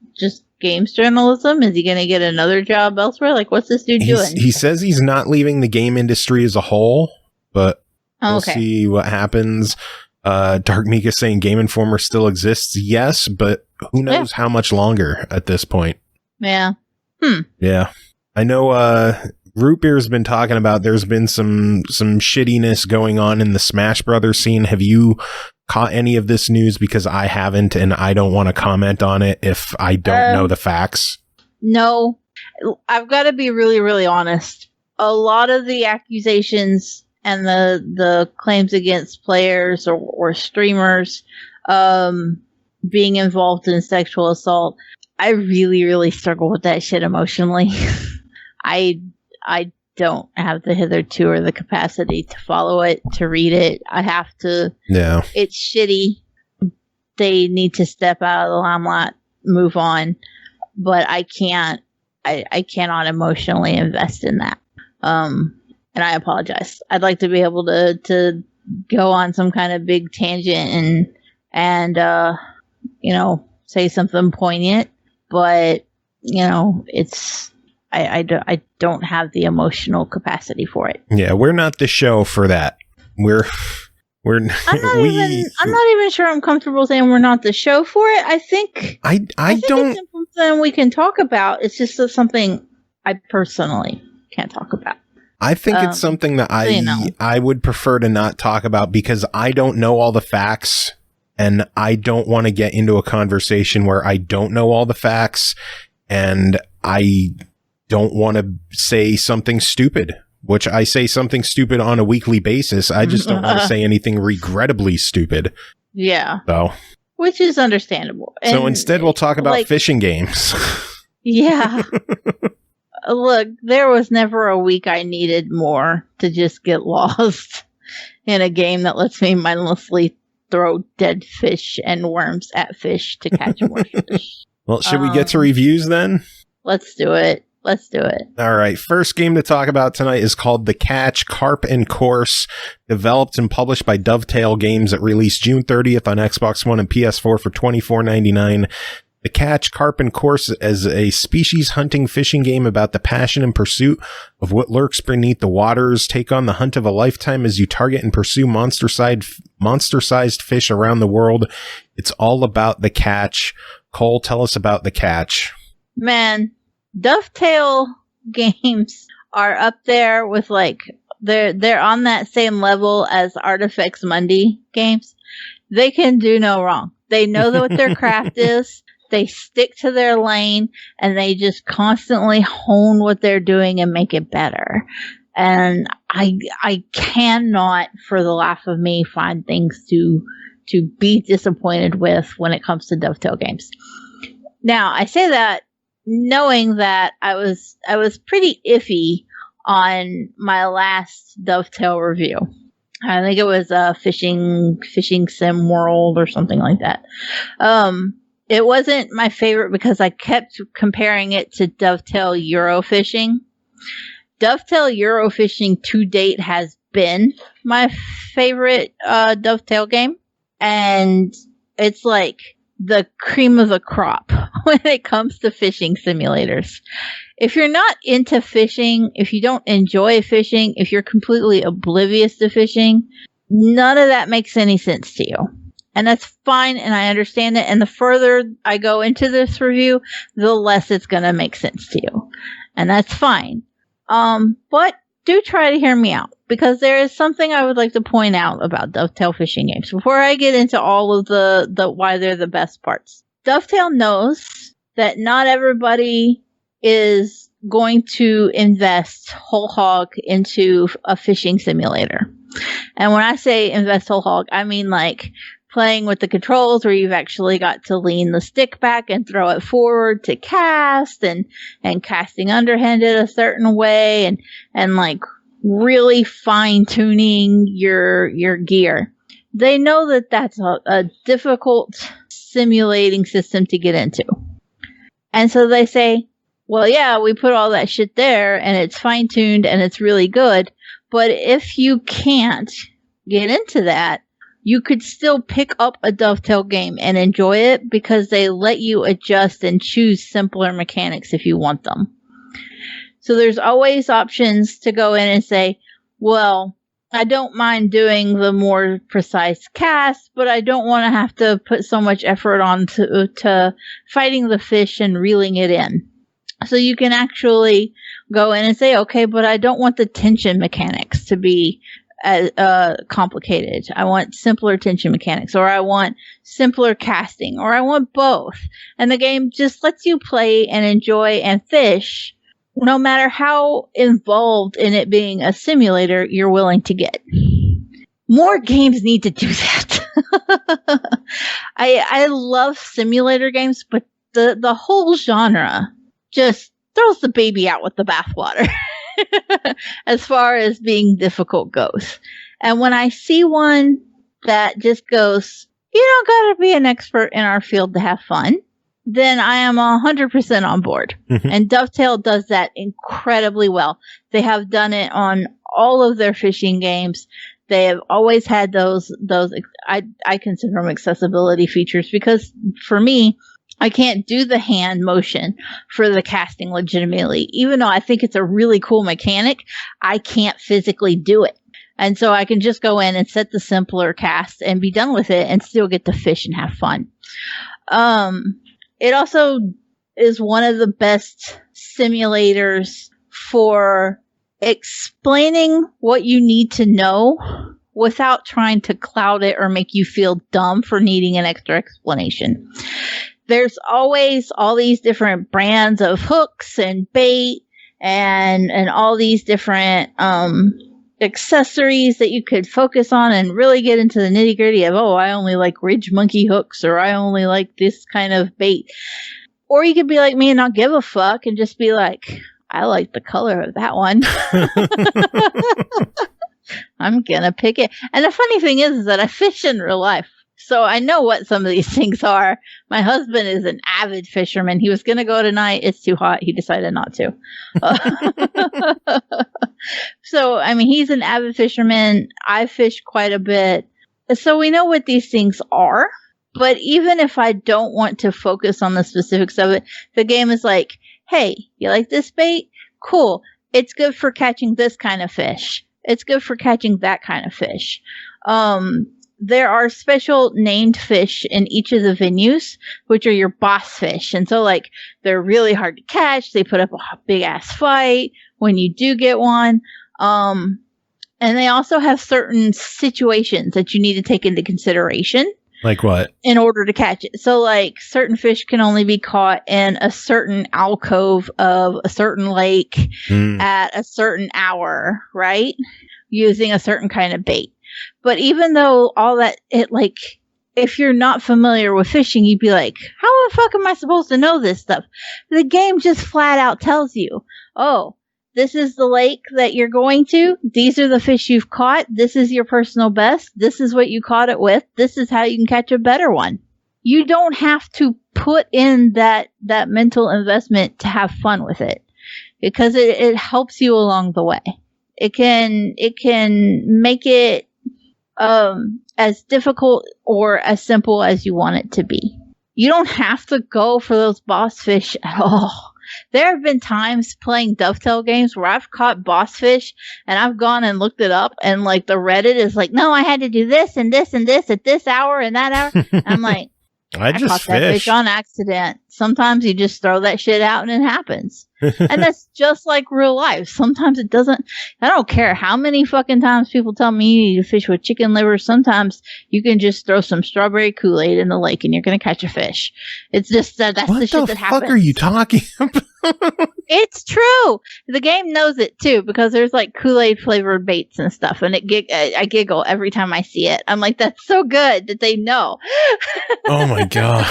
games journalism. Is he going to get another job elsewhere? Like, what's this dude doing? He says he's not leaving the game industry as a whole, but we'll see what happens. Dark Mika saying Game Informer still exists. Yes, but who knows how much longer at this point. Yeah. Yeah. I know Root Beer's been talking about there's been some shittiness going on in the Smash Brothers scene. Have you caught any of this news? Because I haven't, and I don't want to comment on it if I don't know the facts. No. I've got to be really, really honest. A lot of the accusations and the claims against players or streamers being involved in sexual assault, I really, really struggle with that shit emotionally. I don't have the hitherto or the capacity to follow it, to read it. I have to. Yeah. It's shitty. They need to step out of the limelight, move on. But I can't. I cannot emotionally invest in that. And I apologize. I'd like to be able to go on some kind of big tangent and you know, say something poignant, but you know, it's. I don't have the emotional capacity for it. Yeah, we're not the show for that. I'm not even sure I'm comfortable saying we're not the show for it. I think I don't. It's something we can talk about. It's just something I personally can't talk about. I think it's something that I would prefer to not talk about because I don't know all the facts, and I don't want to get into a conversation where I don't know all the facts, and I don't want to say something stupid, which I say something stupid on a weekly basis. I just don't want to say anything regrettably stupid. Yeah. So, which is understandable. So and instead we'll talk about fishing games. Yeah. Look, there was never a week I needed more to just get lost in a game that lets me mindlessly throw dead fish and worms at fish to catch more fish. Well, should we get to reviews then? Let's do it. Let's do it. All right. First game to talk about tonight is called The Catch, Carp and Course, developed and published by Dovetail Games. It released June 30th on Xbox One and PS4 for $24.99. The Catch, Carp and Course is a species hunting fishing game about the passion and pursuit of what lurks beneath the waters. Take on the hunt of a lifetime as you target and pursue monster-sized fish around the world. It's all about the catch. Cole, tell us about The Catch. Man, Dovetail Games are up there with they're on that same level as Artifex Mundi games. They can do no wrong. They know what their craft is. They stick to their lane and they just constantly hone what they're doing and make it better. And I cannot for the life of me find things to be disappointed with when it comes to Dovetail Games. Now, I say that knowing that I was pretty iffy on my last Dovetail review. I think it was fishing sim world or something like that. It wasn't my favorite because I kept comparing it to Dovetail Eurofishing. Dovetail Eurofishing to date has been my favorite Dovetail game, and it's like the cream of the crop when it comes to fishing simulators. If you're not into fishing, if you don't enjoy fishing, if you're completely oblivious to fishing, none of that makes any sense to you. And that's fine, and I understand it. And the further I go into this review, the less it's going to make sense to you. And that's fine. But do try to hear me out, because there is something I would like to point out about Dovetail fishing games before I get into all of the why they're the best parts. Dovetail knows that not everybody is going to invest whole hog into a fishing simulator. And when I say invest whole hog, I mean like playing with the controls where you've actually got to lean the stick back and throw it forward to cast, and casting underhanded a certain way, and like really fine tuning your gear. They know that that's a difficult simulating system to get into. And so they say, well, yeah, we put all that shit there and it's fine tuned and it's really good. But if you can't get into that, you could still pick up a Dovetail game and enjoy it, because they let you adjust and choose simpler mechanics if you want them. So there's always options to go in and say, well, I don't mind doing the more precise cast, but I don't want to have to put so much effort on to fighting the fish and reeling it in. So you can actually go in and say, okay, but I don't want the tension mechanics to be complicated. I want simpler tension mechanics, or I want simpler casting, or I want both. And the game just lets you play and enjoy and fish, no matter how involved in it being a simulator you're willing to get. More games need to do that. I love simulator games, but the whole genre just throws the baby out with the bathwater as far as being difficult goes. And when I see one that just goes, you don't got to be an expert in our field to have fun, then I am 100% on board. Mm-hmm. And Dovetail does that incredibly well. They have done it on all of their fishing games. They have always had those I consider them accessibility features, because for me, I can't do the hand motion for the casting legitimately. Even though I think it's a really cool mechanic, I can't physically do it. And so I can just go in and set the simpler cast and be done with it and still get to fish and have fun. It also is one of the best simulators for explaining what you need to know without trying to cloud it or make you feel dumb for needing an extra explanation. There's always all these different brands of hooks and bait and all these different accessories that you could focus on and really get into the nitty gritty of, oh, I only like ridge monkey hooks, or I only like this kind of bait. Or you could be like me and not give a fuck and just be like, I like the color of that one. I'm gonna pick it. And the funny thing is that I fish in real life, so I know what some of these things are. My husband is an avid fisherman. He was going to go tonight. It's too hot. He decided not to. So, I mean, he's an avid fisherman. I fish quite a bit. So we know what these things are. But even if I don't want to focus on the specifics of it, the game is like, hey, you like this bait? Cool. It's good for catching this kind of fish. It's good for catching that kind of fish. There are special named fish in each of the venues, which are your boss fish. And so, like, they're really hard to catch. They put up a big-ass fight when you do get one. And they also have certain situations that you need to take into consideration. Like what? In order to catch it. So, like, certain fish can only be caught in a certain alcove of a certain lake at a certain hour, right? Using a certain kind of bait. But even though all that, if you're not familiar with fishing, you'd be like, how the fuck am I supposed to know this stuff? The game just flat out tells you, oh, this is the lake that you're going to. These are the fish you've caught. This is your personal best. This is what you caught it with. This is how you can catch a better one. You don't have to put in that mental investment to have fun with it, because it helps you along the way. It can make it as difficult or as simple as you want it to be. You don't have to go for those boss fish at all. There have been times playing Dovetail games where I've caught boss fish and I've gone and looked it up, and like the Reddit is like, no, I had to do this and this and this at this hour and that hour. I'm like, I just caught that fish on accident. Sometimes you just throw that shit out and it happens. And that's just like real life. Sometimes it doesn't. I don't care how many fucking times people tell me you need to fish with chicken liver. Sometimes you can just throw some strawberry Kool-Aid in the lake and you're going to catch a fish. It's just that's the shit that happens. What the fuck are you talking about? It's true. The game knows it too, because there's like Kool-Aid flavored baits and stuff, and I giggle every time I see it. I'm like, that's so good that they know. Oh my god.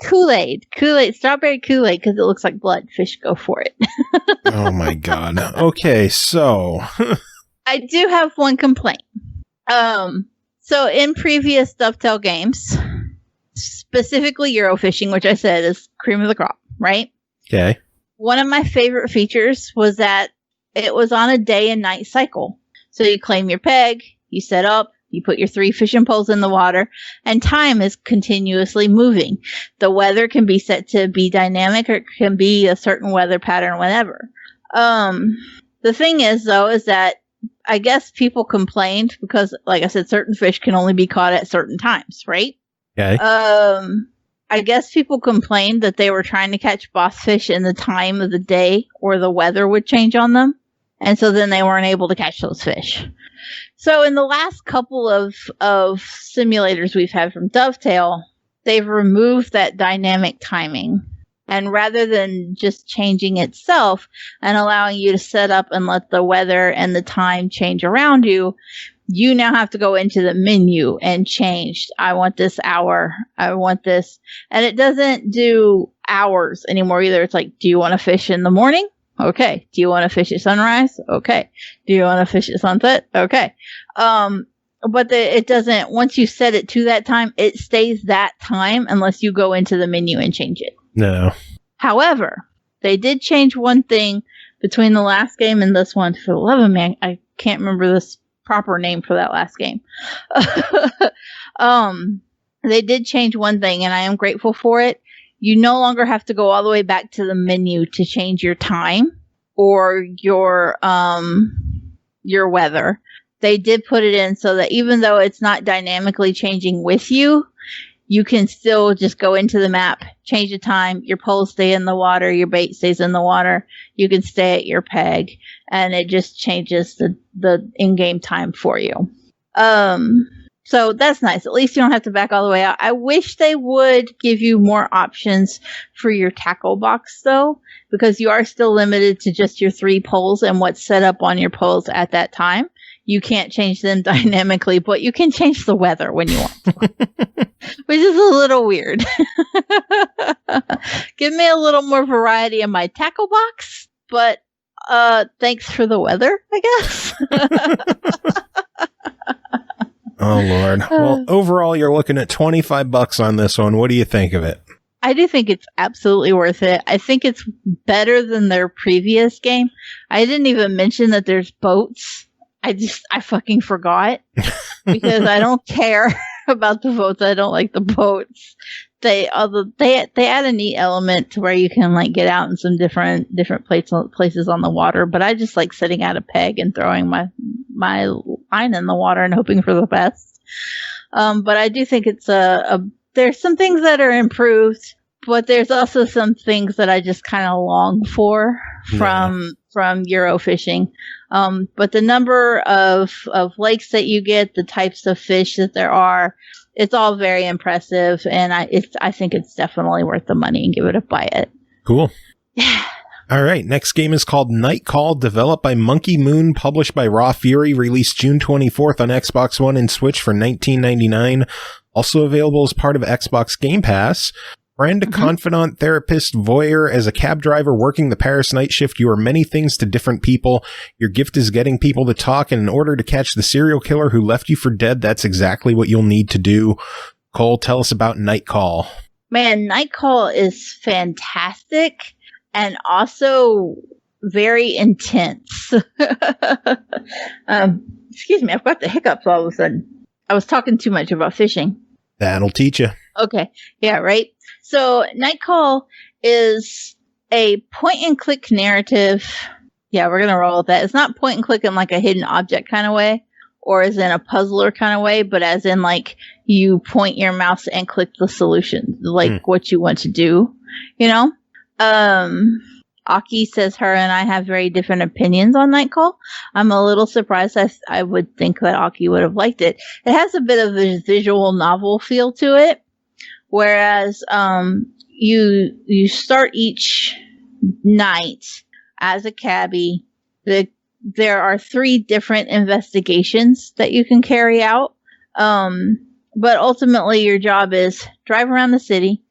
Kool-Aid, strawberry Kool-Aid, because it looks like blood. Fish go for it. Oh my god. Okay, so I do have one complaint. So in previous Dovetail games, specifically Eurofishing, which I said is cream of the crop, right? okay. One of my favorite features was that it was on a day and night cycle. So you claim your peg, you set up, you put your 3 fishing poles in the water, and time is continuously moving. The weather can be set to be dynamic, or it can be a certain weather pattern whenever. The thing is, though, is that I guess people complained because, like I said, certain fish can only be caught at certain times, right? Okay. I guess people complained that they were trying to catch boss fish in the time of the day or the weather would change on them. And so then they weren't able to catch those fish. So in the last couple of simulators we've had from Dovetail, they've removed that dynamic timing. And rather than just changing itself and allowing you to set up and let the weather and the time change around you, you now have to go into the menu and change. I want this hour. I want this. And it doesn't do hours anymore either. It's like, do you want to fish in the morning? Okay. Do you want to fish at sunrise? Okay. Do you want to fish at sunset? Okay. But it doesn't, once you set it to that time, it stays that time unless you go into the menu and change it. No. However, they did change one thing between the last game and this one. For the love of me, I can't remember this proper name for that last game. They did change one thing, and I am grateful for it. You no longer have to go all the way back to the menu to change your time or your weather. They did put it in so that even though it's not dynamically changing with you, you can still just go into the map, change the time, your poles stay in the water, your bait stays in the water, you can stay at your peg, and it just changes the in-game time for you. So that's nice. At least you don't have to back all the way out. I wish they would give you more options for your tackle box, though, because you are still limited to just your 3 poles and what's set up on your poles at that time. You can't change them dynamically, but you can change the weather when you want to, which is a little weird. Give me a little more variety in my tackle box, but thanks for the weather, I guess. Oh, Lord. Well, overall, you're looking at $25 on this one. What do you think of it? I do think it's absolutely worth it. I think it's better than their previous game. I didn't even mention that there's boats. I fucking forgot because I don't care about the boats. I don't like the boats. They add a neat element to where you can like get out in some different places on the water. But I just like sitting at a peg and throwing my line in the water and hoping for the best. But I do think it's there's some things that are improved, but there's also some things that I just kind of long for from Eurofishing. But the number of lakes that you get, the types of fish that there are, it's all very impressive, and I think it's definitely worth the money and give it a buy it. Cool. Yeah. All right, next game is called Night Call, developed by Monkey Moon, published by Raw Fury, released June 24th on Xbox One and Switch for $19.99. Also available as part of Xbox Game Pass. Friend, confidant, therapist, voyeur. As a cab driver working the Paris night shift, you are many things to different people. Your gift is getting people to talk, and in order to catch the serial killer who left you for dead, that's exactly what you'll need to do. Cole, tell us about Night Call. Man, Night Call is fantastic and also very intense. Excuse me, I've got the hiccups all of a sudden. I was talking too much about fishing. That'll teach you. Okay, yeah, right. So Night Call is a point-and-click narrative. Yeah, we're going to roll with that. It's not point-and-click in like a hidden object kind of way, or as in a puzzler kind of way, but as in like you point your mouse and click the solution, like what you want to do, you know? Aki says her and I have very different opinions on Night Call. I'm a little surprised. I would think that Aki would have liked it. It has a bit of a visual novel feel to it, whereas you start each night as a cabbie. There are 3 different investigations that you can carry out, but ultimately your job is drive around the city,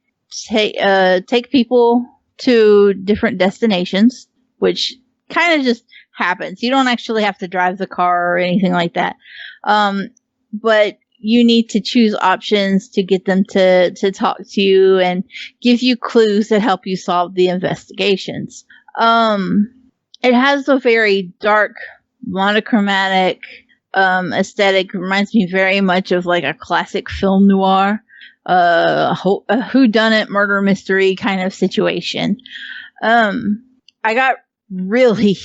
take people to different destinations, which kind of just happens. You don't actually have to drive the car or anything like that. But you need to choose options to get them to talk to you and give you clues that help you solve the investigations. It has a very dark, monochromatic aesthetic. Reminds me very much of like a classic film noir. A whodunit murder mystery kind of situation. I got really,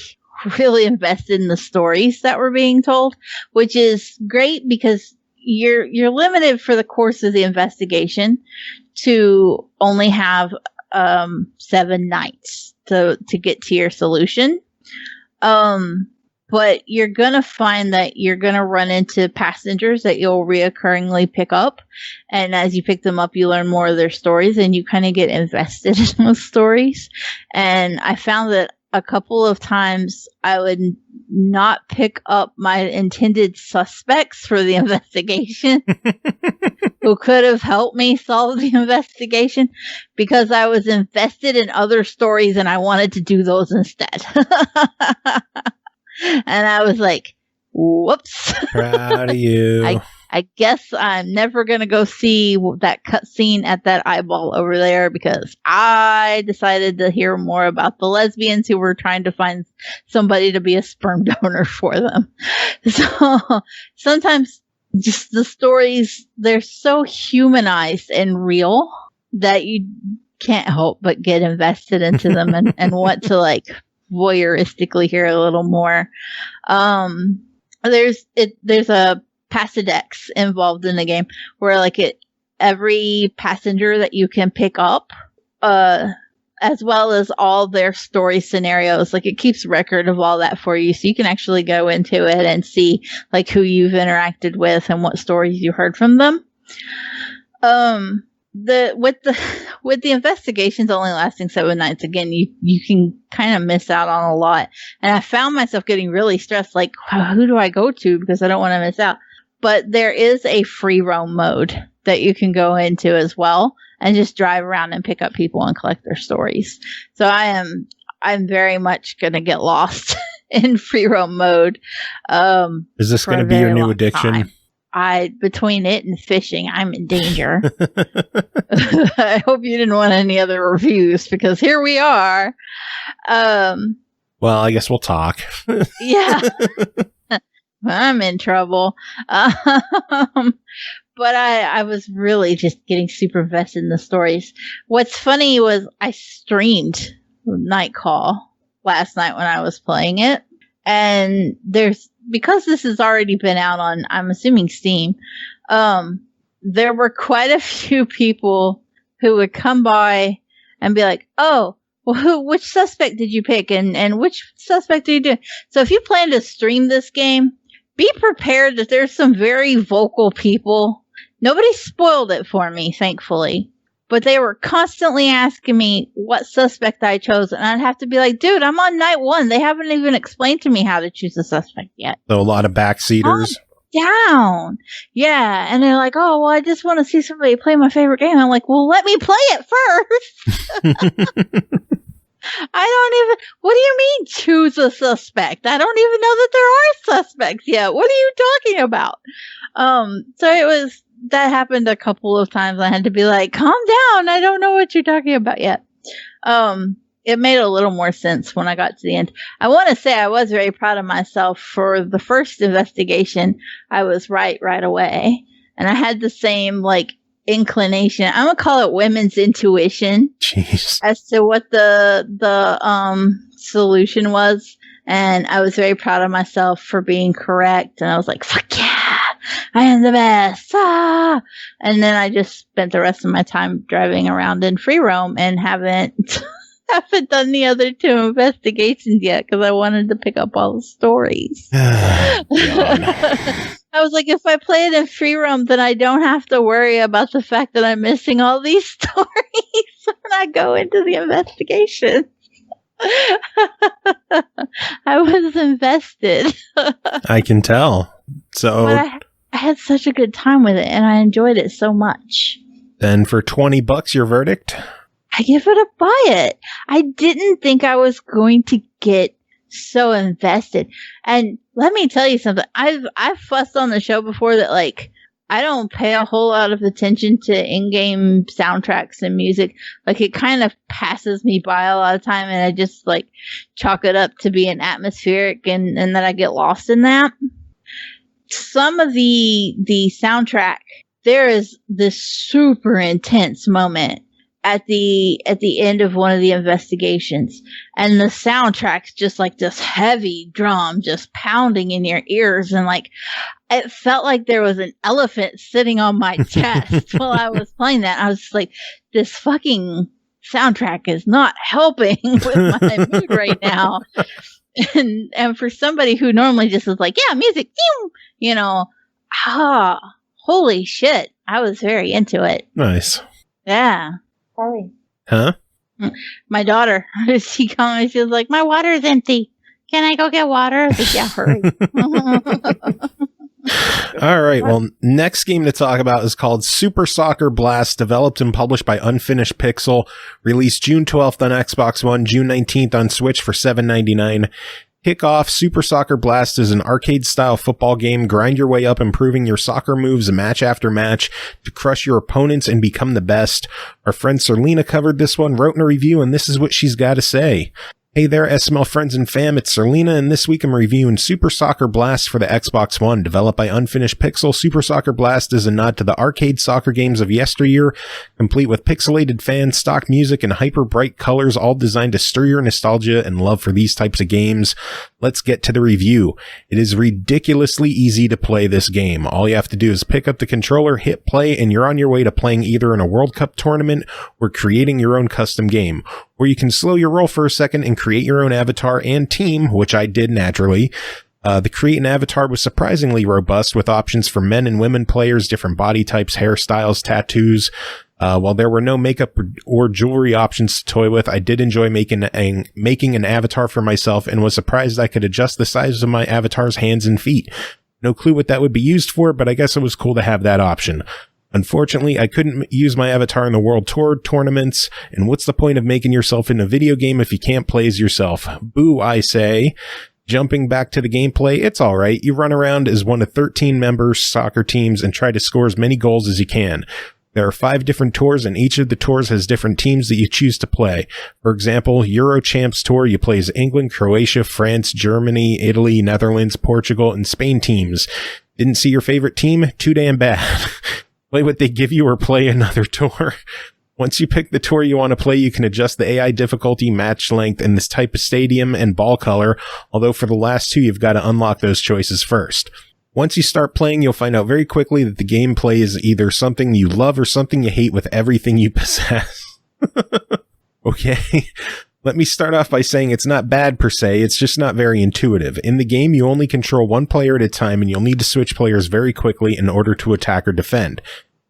really invested in the stories that were being told, which is great because you're limited for the course of the investigation to only have 7 nights to get to your solution. But you're going to find that you're going to run into passengers that you'll reoccurringly pick up. And as you pick them up, you learn more of their stories and you kind of get invested in those stories. And I found that a couple of times I would not pick up my intended suspects for the investigation who could have helped me solve the investigation because I was invested in other stories and I wanted to do those instead. And I was like, whoops. Proud of you. I guess I'm never going to go see that cutscene at that eyeball over there because I decided to hear more about the lesbians who were trying to find somebody to be a sperm donor for them. So sometimes just the stories, they're so humanized and real that you can't help but get invested into them and want to like voyeuristically hear a little more. There's a Passadex involved in the game where like every passenger that you can pick up, as well as all their story scenarios, like it keeps record of all that for you, so you can actually go into it and see like who you've interacted with and what stories you heard from them. With the investigations only lasting 7 nights, again, you can kind of miss out on a lot. And I found myself getting really stressed, like, who do I go to? Because I don't want to miss out. But there is a free roam mode that you can go into as well and just drive around and pick up people and collect their stories. So I'm very much going to get lost in free roam mode. Is this going to be your new addiction? Between it and fishing, I'm in danger. I hope you didn't want any other reviews because here we are. Well, I guess we'll talk. Yeah. I'm in trouble. But I was really just getting super invested in the stories. What's funny was I streamed Night Call last night when I was playing it. And because this has already been out on, I'm assuming, Steam, there were quite a few people who would come by and be like, oh, well, which suspect did you pick? And which suspect are you doing? So if you plan to stream this game, be prepared that there's some very vocal people. Nobody spoiled it for me, thankfully. But they were constantly asking me what suspect I chose. And I'd have to be like, dude, I'm on night 1. They haven't even explained to me how to choose a suspect yet. So a lot of backseaters. down. Yeah. And they're like, oh, well, I just want to see somebody play my favorite game. I'm like, well, let me play it first. What do you mean choose a suspect? I don't even know that there are suspects yet. What are you talking about? So that happened a couple of times. I had to be like, calm down. I don't know what you're talking about yet. It made a little more sense when I got to the end. I want to say I was very proud of myself for the first investigation. I was right away. And I had the same, inclination. I'm gonna call it women's intuition. Jeez. As to what the solution was, and I was very proud of myself for being correct. And I was like, "Fuck yeah, I am the best!" Ah! And then I just spent the rest of my time driving around in free roam and haven't done the other 2 investigations yet because I wanted to pick up all the stories. I was like, if I play it in free roam, then I don't have to worry about the fact that I'm missing all these stories when I go into the investigation. I was invested. I can tell. So But I had such a good time with it, and I enjoyed it so much. then for $20, your verdict? I give it a buy it. I didn't think I was going to get so invested. And let me tell you something. I've fussed on the show before that I don't pay a whole lot of attention to in-game soundtracks and music. It kind of passes me by a lot of time, and I just chalk it up to being atmospheric and then I get lost in that. Some of the soundtrack, there is this super intense moment at the end of one of the investigations, and the soundtrack's just this heavy drum just pounding in your ears, and it felt like there was an elephant sitting on my chest while I was playing that. I was just like, this fucking soundtrack is not helping with my mood right now. And for somebody who normally just is like, yeah, music, holy shit, I was very into it. Nice. Yeah. Sorry. Huh? My daughter, she called me. She was like, "My water is empty. Can I go get water?" I was like, "Yeah, hurry." All right. Well, next game to talk about is called Super Soccer Blast, developed and published by Unfinished Pixel, released June 12th on Xbox One, June 19th on Switch for $7.99. Kick off. Super Soccer Blast is an arcade-style football game. Grind your way up, improving your soccer moves match after match to crush your opponents and become the best. Our friend Serlina covered this one, wrote in a review, and this is what she's got to say. Hey there, SML friends and fam, it's Serlina, and this week I'm reviewing Super Soccer Blast for the Xbox One. Developed by Unfinished Pixel, Super Soccer Blast is a nod to the arcade soccer games of yesteryear, complete with pixelated fans, stock music, and hyper-bright colors, all designed to stir your nostalgia and love for these types of games. Let's get to the review. It is ridiculously easy to play this game. All you have to do is pick up the controller, hit play, and you're on your way to playing either in a World Cup tournament or creating your own custom game. Or you can slow your roll for a second and create your own avatar and team, which I did naturally. The create an avatar was surprisingly robust, with options for men and women players, different body types, hairstyles, tattoos. While there were no makeup or jewelry options to toy with, I did enjoy making an avatar for myself and was surprised I could adjust the size of my avatar's hands and feet. No clue what that would be used for, but I guess it was cool to have that option. Unfortunately, I couldn't use my avatar in the World Tour tournaments, and what's the point of making yourself in a video game if you can't play as yourself? Boo, I say. Jumping back to the gameplay, it's alright. You run around as one of 13 members soccer teams and try to score as many goals as you can. There are 5 different tours, and each of the tours has different teams that you choose to play. For example, Euro Champs Tour, you play as England, Croatia, France, Germany, Italy, Netherlands, Portugal, and Spain teams. Didn't see your favorite team? Too damn bad. Play what they give you or play another tour. Once you pick the tour you want to play, you can adjust the AI difficulty, match length, and this type of stadium and ball color, although for the last 2, you've got to unlock those choices first. Once you start playing, you'll find out very quickly that the gameplay is either something you love or something you hate with everything you possess. Okay. Let me start off by saying it's not bad per se, it's just not very intuitive. In the game, you only control one player at a time, and you'll need to switch players very quickly in order to attack or defend.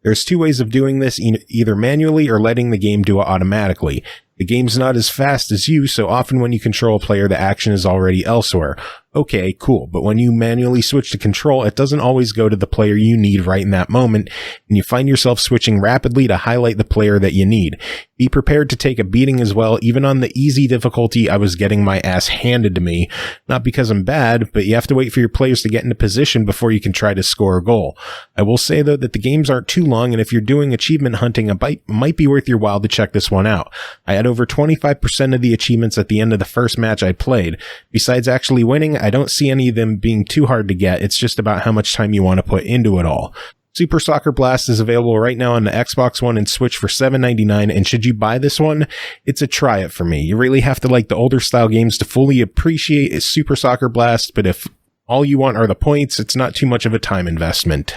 There's 2 ways of doing this, either manually or letting the game do it automatically. The game's not as fast as you, so often when you control a player, the action is already elsewhere. Okay, cool. But when you manually switch to control, it doesn't always go to the player you need right in that moment, and you find yourself switching rapidly to highlight the player that you need. Be prepared to take a beating as well. Even on the easy difficulty, I was getting my ass handed to me. Not because I'm bad, but you have to wait for your players to get into position before you can try to score a goal. I will say, though, that the games aren't too long, and if you're doing achievement hunting, it might be worth your while to check this one out. I had over 25% of the achievements at the end of the first match I played. Besides actually winning, I don't see any of them being too hard to get. It's just about how much time you want to put into it all. Super Soccer Blast is available right now on the Xbox One and Switch for $7.99, and should you buy this one, it's a try it for me. You really have to like the older style games to fully appreciate Super Soccer Blast, but if all you want are the points, it's not too much of a time investment.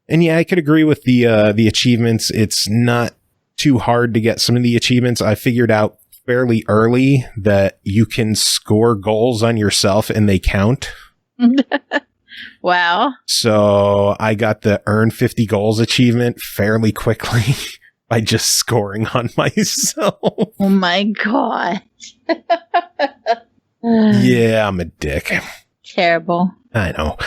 And yeah, I could agree with the achievements. It's not too hard to get some of the achievements. I figured out fairly early that you can score goals on yourself and they count. Wow. So I got the earn 50 goals achievement fairly quickly by just scoring on myself. Oh my god. Yeah, I'm a dick. Terrible. I know.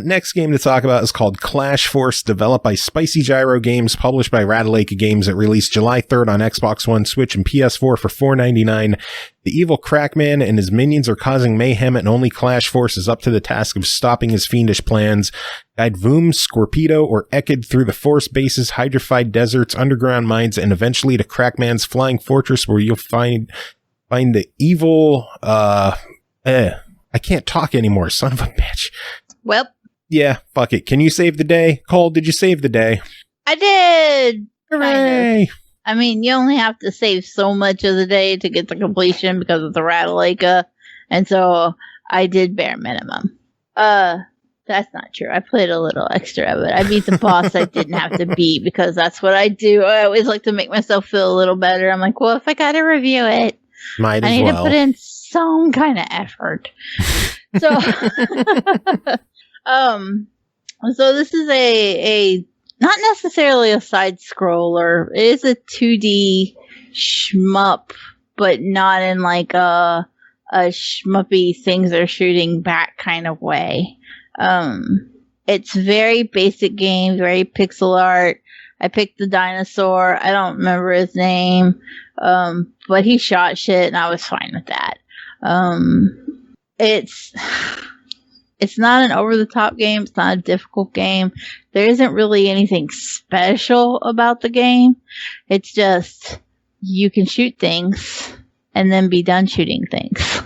Next game to talk about is called Clash Force, developed by Spicy Gyro Games, published by Radalake Games. It released July 3rd on Xbox One, Switch, and PS4 for $4.99. The evil Crackman and his minions are causing mayhem, and only Clash Force is up to the task of stopping his fiendish plans. Guide Voom, Scorpedo, or Ekid through the Force bases, hydrified deserts, underground mines, and eventually to Crackman's flying fortress, where you'll find the evil, I can't talk anymore, son of a bitch. Well. Yeah, fuck it. Can you save the day? Cole, did you save the day? I did! Hooray! I mean, you only have to save so much of the day to get to completion because of the Radalake, and so I did bare minimum. That's not true. I played a little extra of it. I beat the boss I didn't have to beat because that's what I do. I always like to make myself feel a little better. I'm like, well, if I gotta review it, I need to put in some kind of effort. So, so this is a not necessarily a side scroller. It is a 2D shmup, but not in like a shmuppy things are shooting back kind of way. It's very basic game, very pixel art. I picked the dinosaur. I don't remember his name, but he shot shit, and I was fine with that. It's not an over-the-top game. It's not a difficult game. There isn't really anything special about the game. It's just you can shoot things and then be done shooting things.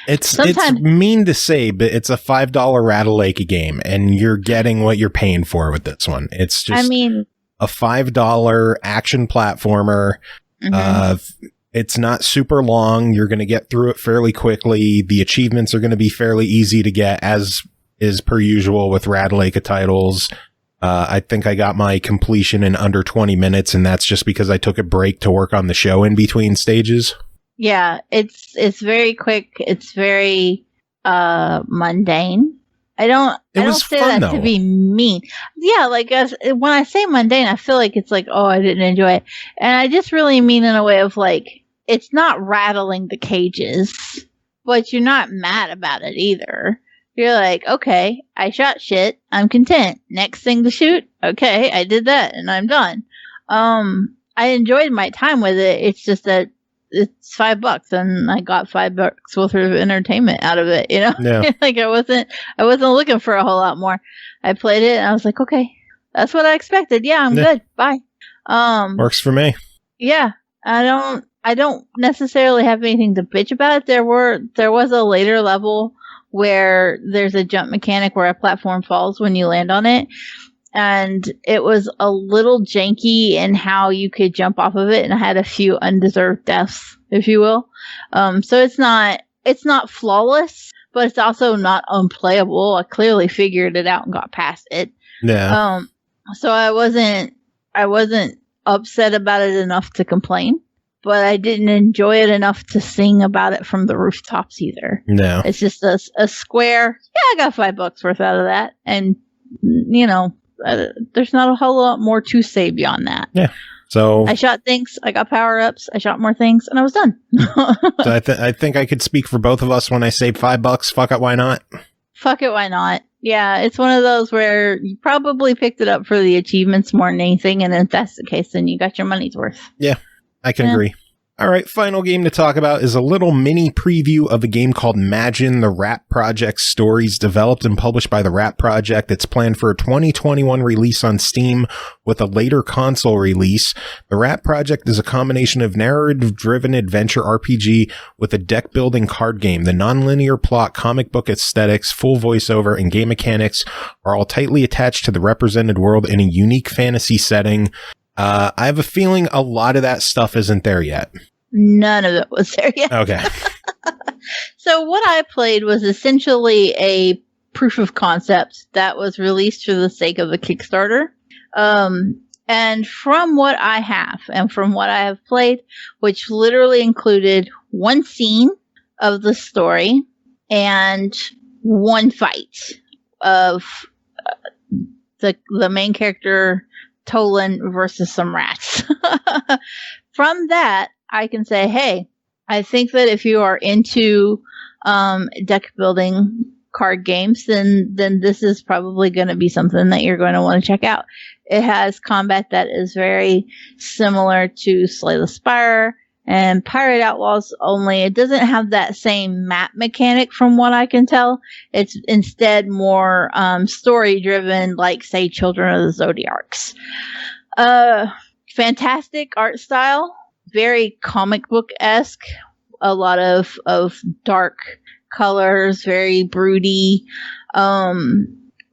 It's mean to say, but it's a $5 Radalake game, and you're getting what you're paying for with this one. It's just a $5 action platformer. Mm-hmm. It's not super long. You're going to get through it fairly quickly. The achievements are going to be fairly easy to get, as is per usual with Radalake titles. I think I got my completion in under 20 minutes, and that's just because I took a break to work on the show in between stages. Yeah, it's very quick. It's very mundane. I don't say fun, that though. To be mean. Yeah, like when I say mundane, I feel like it's like, oh, I didn't enjoy it. And I just really mean in a way of like, it's not rattling the cages, but you're not mad about it either. You're like, okay, I shot shit. I'm content. Next thing to shoot. Okay, I did that and I'm done. I enjoyed my time with it. It's just that it's $5 and I got $5 worth of entertainment out of it, you know? Yeah. Like I wasn't looking for a whole lot more. I played it and I was like, okay, that's what I expected. Yeah, I'm good. Bye. Works for me. Yeah. I don't necessarily have anything to bitch about. There was a later level where there's a jump mechanic where a platform falls when you land on it. And it was a little janky in how you could jump off of it, and I had a few undeserved deaths, if you will. So it's not flawless, but it's also not unplayable. I clearly figured it out and got past it. Yeah. So I wasn't upset about it enough to complain, but I didn't enjoy it enough to sing about it from the rooftops either. No. It's just a square. Yeah, I got $5 worth out of that, and you know. There's not a whole lot more to say beyond that. Yeah. So I shot things, I got power-ups, I shot more things, and I was done. so I think I could speak for both of us when I say $5. Fuck it, why not? Fuck it, why not? Yeah, it's one of those where you probably picked it up for the achievements more than anything, and if that's the case, then you got your money's worth. Yeah, I can agree. All right, final game to talk about is a little mini preview of a game called Imagine, the Rat Project stories, developed and published by the Rat Project. It's planned for a 2021 release on Steam with a later console release. The Rat Project is a combination of narrative-driven adventure RPG with a deck-building card game. The nonlinear plot, comic book aesthetics, full voiceover, and game mechanics are all tightly attached to the represented world in a unique fantasy setting. I have a feeling a lot of that stuff isn't there yet. None of it was there yet. Okay. So what I played was essentially a proof of concept that was released for the sake of a Kickstarter. And from what I have, and from what I have played, which literally included one scene of the story and one fight of the main character Tolan versus some rats. From that, I can say, hey, I think that if you are into deck building card games, then this is probably going to be something that you're going to want to check out. It has combat that is very similar to Slay the Spire and Pirate Outlaws, only it doesn't have that same map mechanic from what I can tell. It's instead more story driven, like, say, Children of the Zodiacs. Fantastic art style, very comic book-esque, a lot of dark colors, very broody.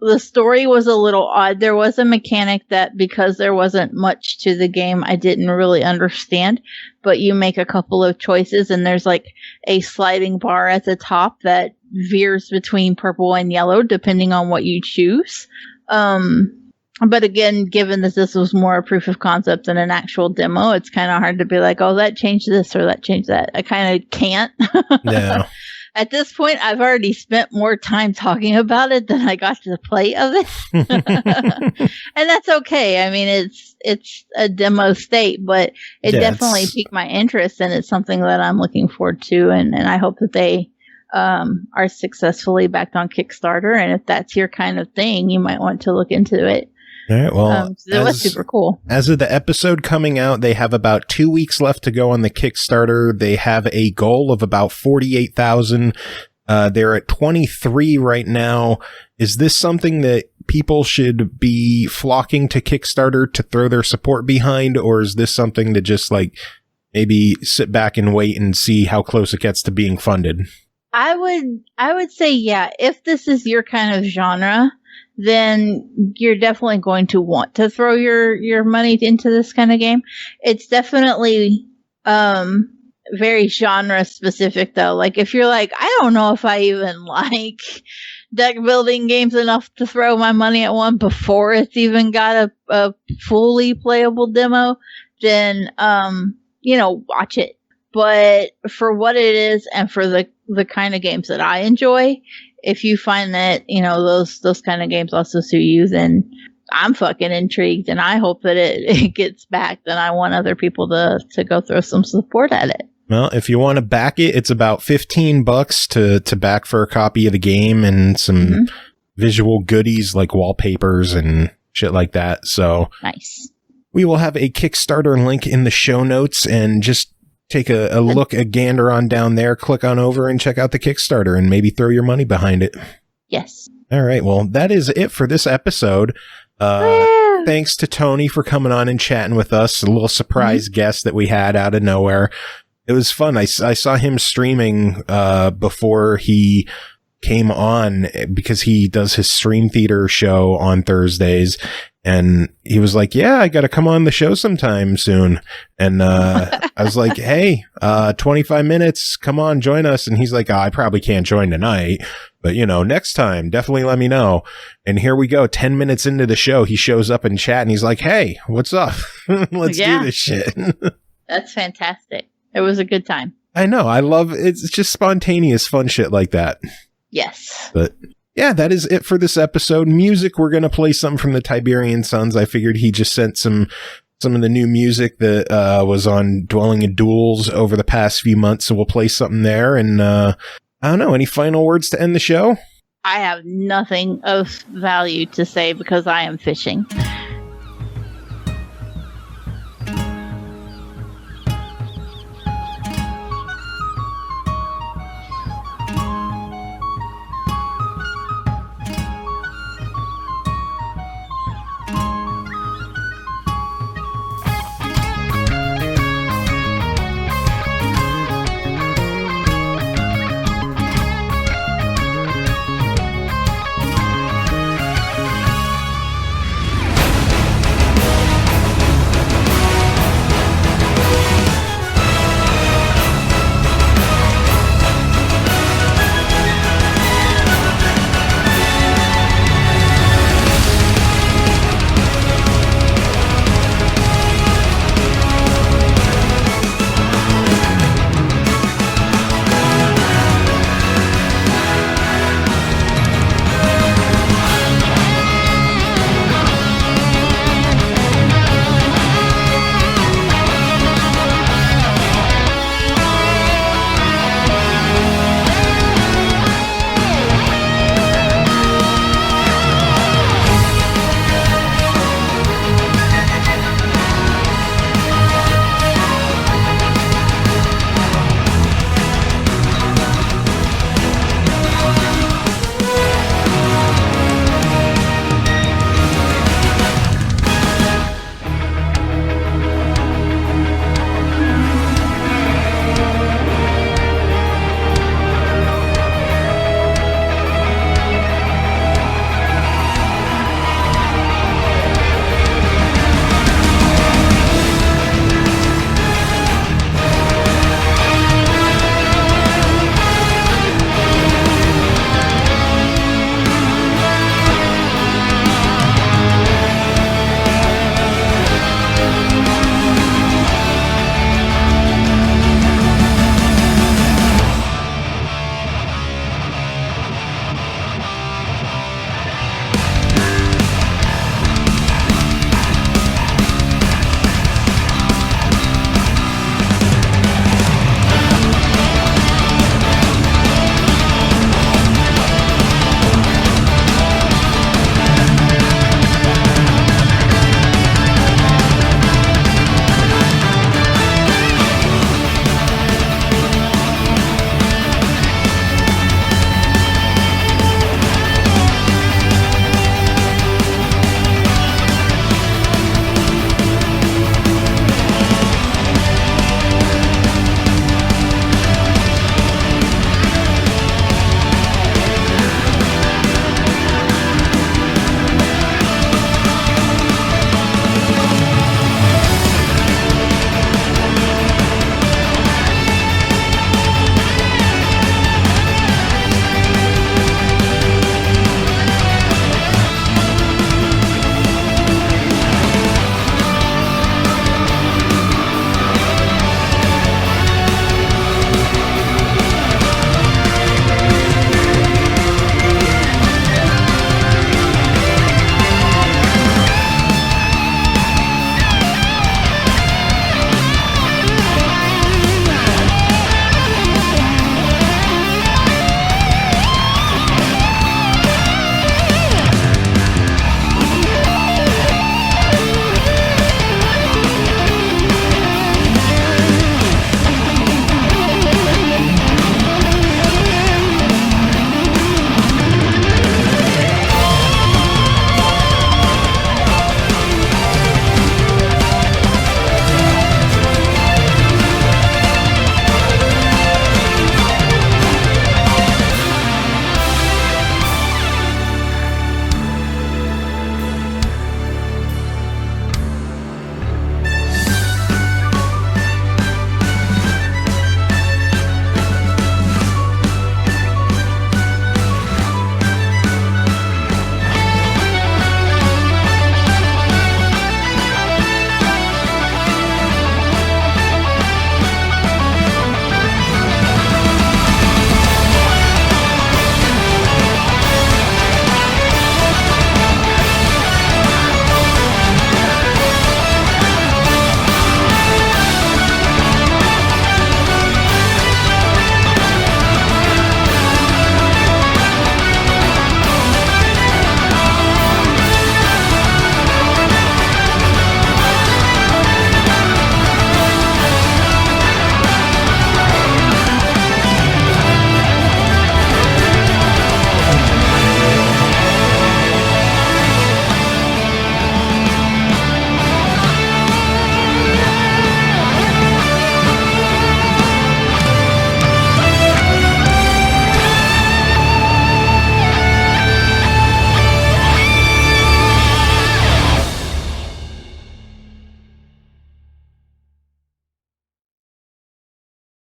The story was a little odd. There was a mechanic that, because there wasn't much to the game, I didn't really understand. But you make a couple of choices, and there's like a sliding bar at the top that veers between purple and yellow, depending on what you choose. But again, given that this was more a proof of concept than an actual demo, it's kind of hard to be like, oh, that changed this or that changed that. I kind of can't. No. At this point, I've already spent more time talking about it than I got to play of it. And that's okay. I mean, it's a demo state, but it definitely piqued my interest, and it's something that I'm looking forward to, and I hope that they are successfully backed on Kickstarter. And if that's your kind of thing, you might want to look into it. All right, well, it was super cool. As of the episode coming out, they have about 2 weeks left to go on the Kickstarter. They have a goal of about 48,000. They're at 23 right now. Is this something that people should be flocking to Kickstarter to throw their support behind, or is this something to just like maybe sit back and wait and see how close it gets to being funded? I would say, yeah, if this is your kind of genre, then you're definitely going to want to throw your money into this kind of game. It's definitely very genre specific, though. Like, if you're like, I don't know if I even like deck building games enough to throw my money at one before it's even got a fully playable demo, then watch it. But for what it is, and for the kind of games that I enjoy, if you find that, those kind of games also suit you, then I'm fucking intrigued, and I hope that it gets backed, and I want other people to go throw some support at it. Well, if you want to back it, it's about $15 to back for a copy of the game, and some visual goodies like wallpapers and shit like that. So nice. We will have a Kickstarter link in the show notes, and just take a look, a gander on down there, click on over and check out the Kickstarter and maybe throw your money behind it. Yes. All right. Well, that is it for this episode. Thanks to Tony for coming on and chatting with us. A little surprise guest that we had out of nowhere. It was fun. I saw him streaming before he came on, because he does his Stream Theater show on Thursdays. And he was like, yeah, I got to come on the show sometime soon. And I was like, hey, 25 minutes, come on, join us. And he's like, oh, I probably can't join tonight, but next time, definitely let me know. And here we go. 10 minutes into the show, he shows up in chat and he's like, hey, what's up? Let's do this shit. That's fantastic. It was a good time. I know. I love it. It's just spontaneous fun shit like that. Yes. But yeah, that is it for this episode. Music, we're going to play something from the Tiberian Sons. I figured he just sent some some of the new music that was on Dwelling in Duels over the past few months. So we'll play something there. And I don't know, any final words to end the show? I have nothing of value to say because I am fishing.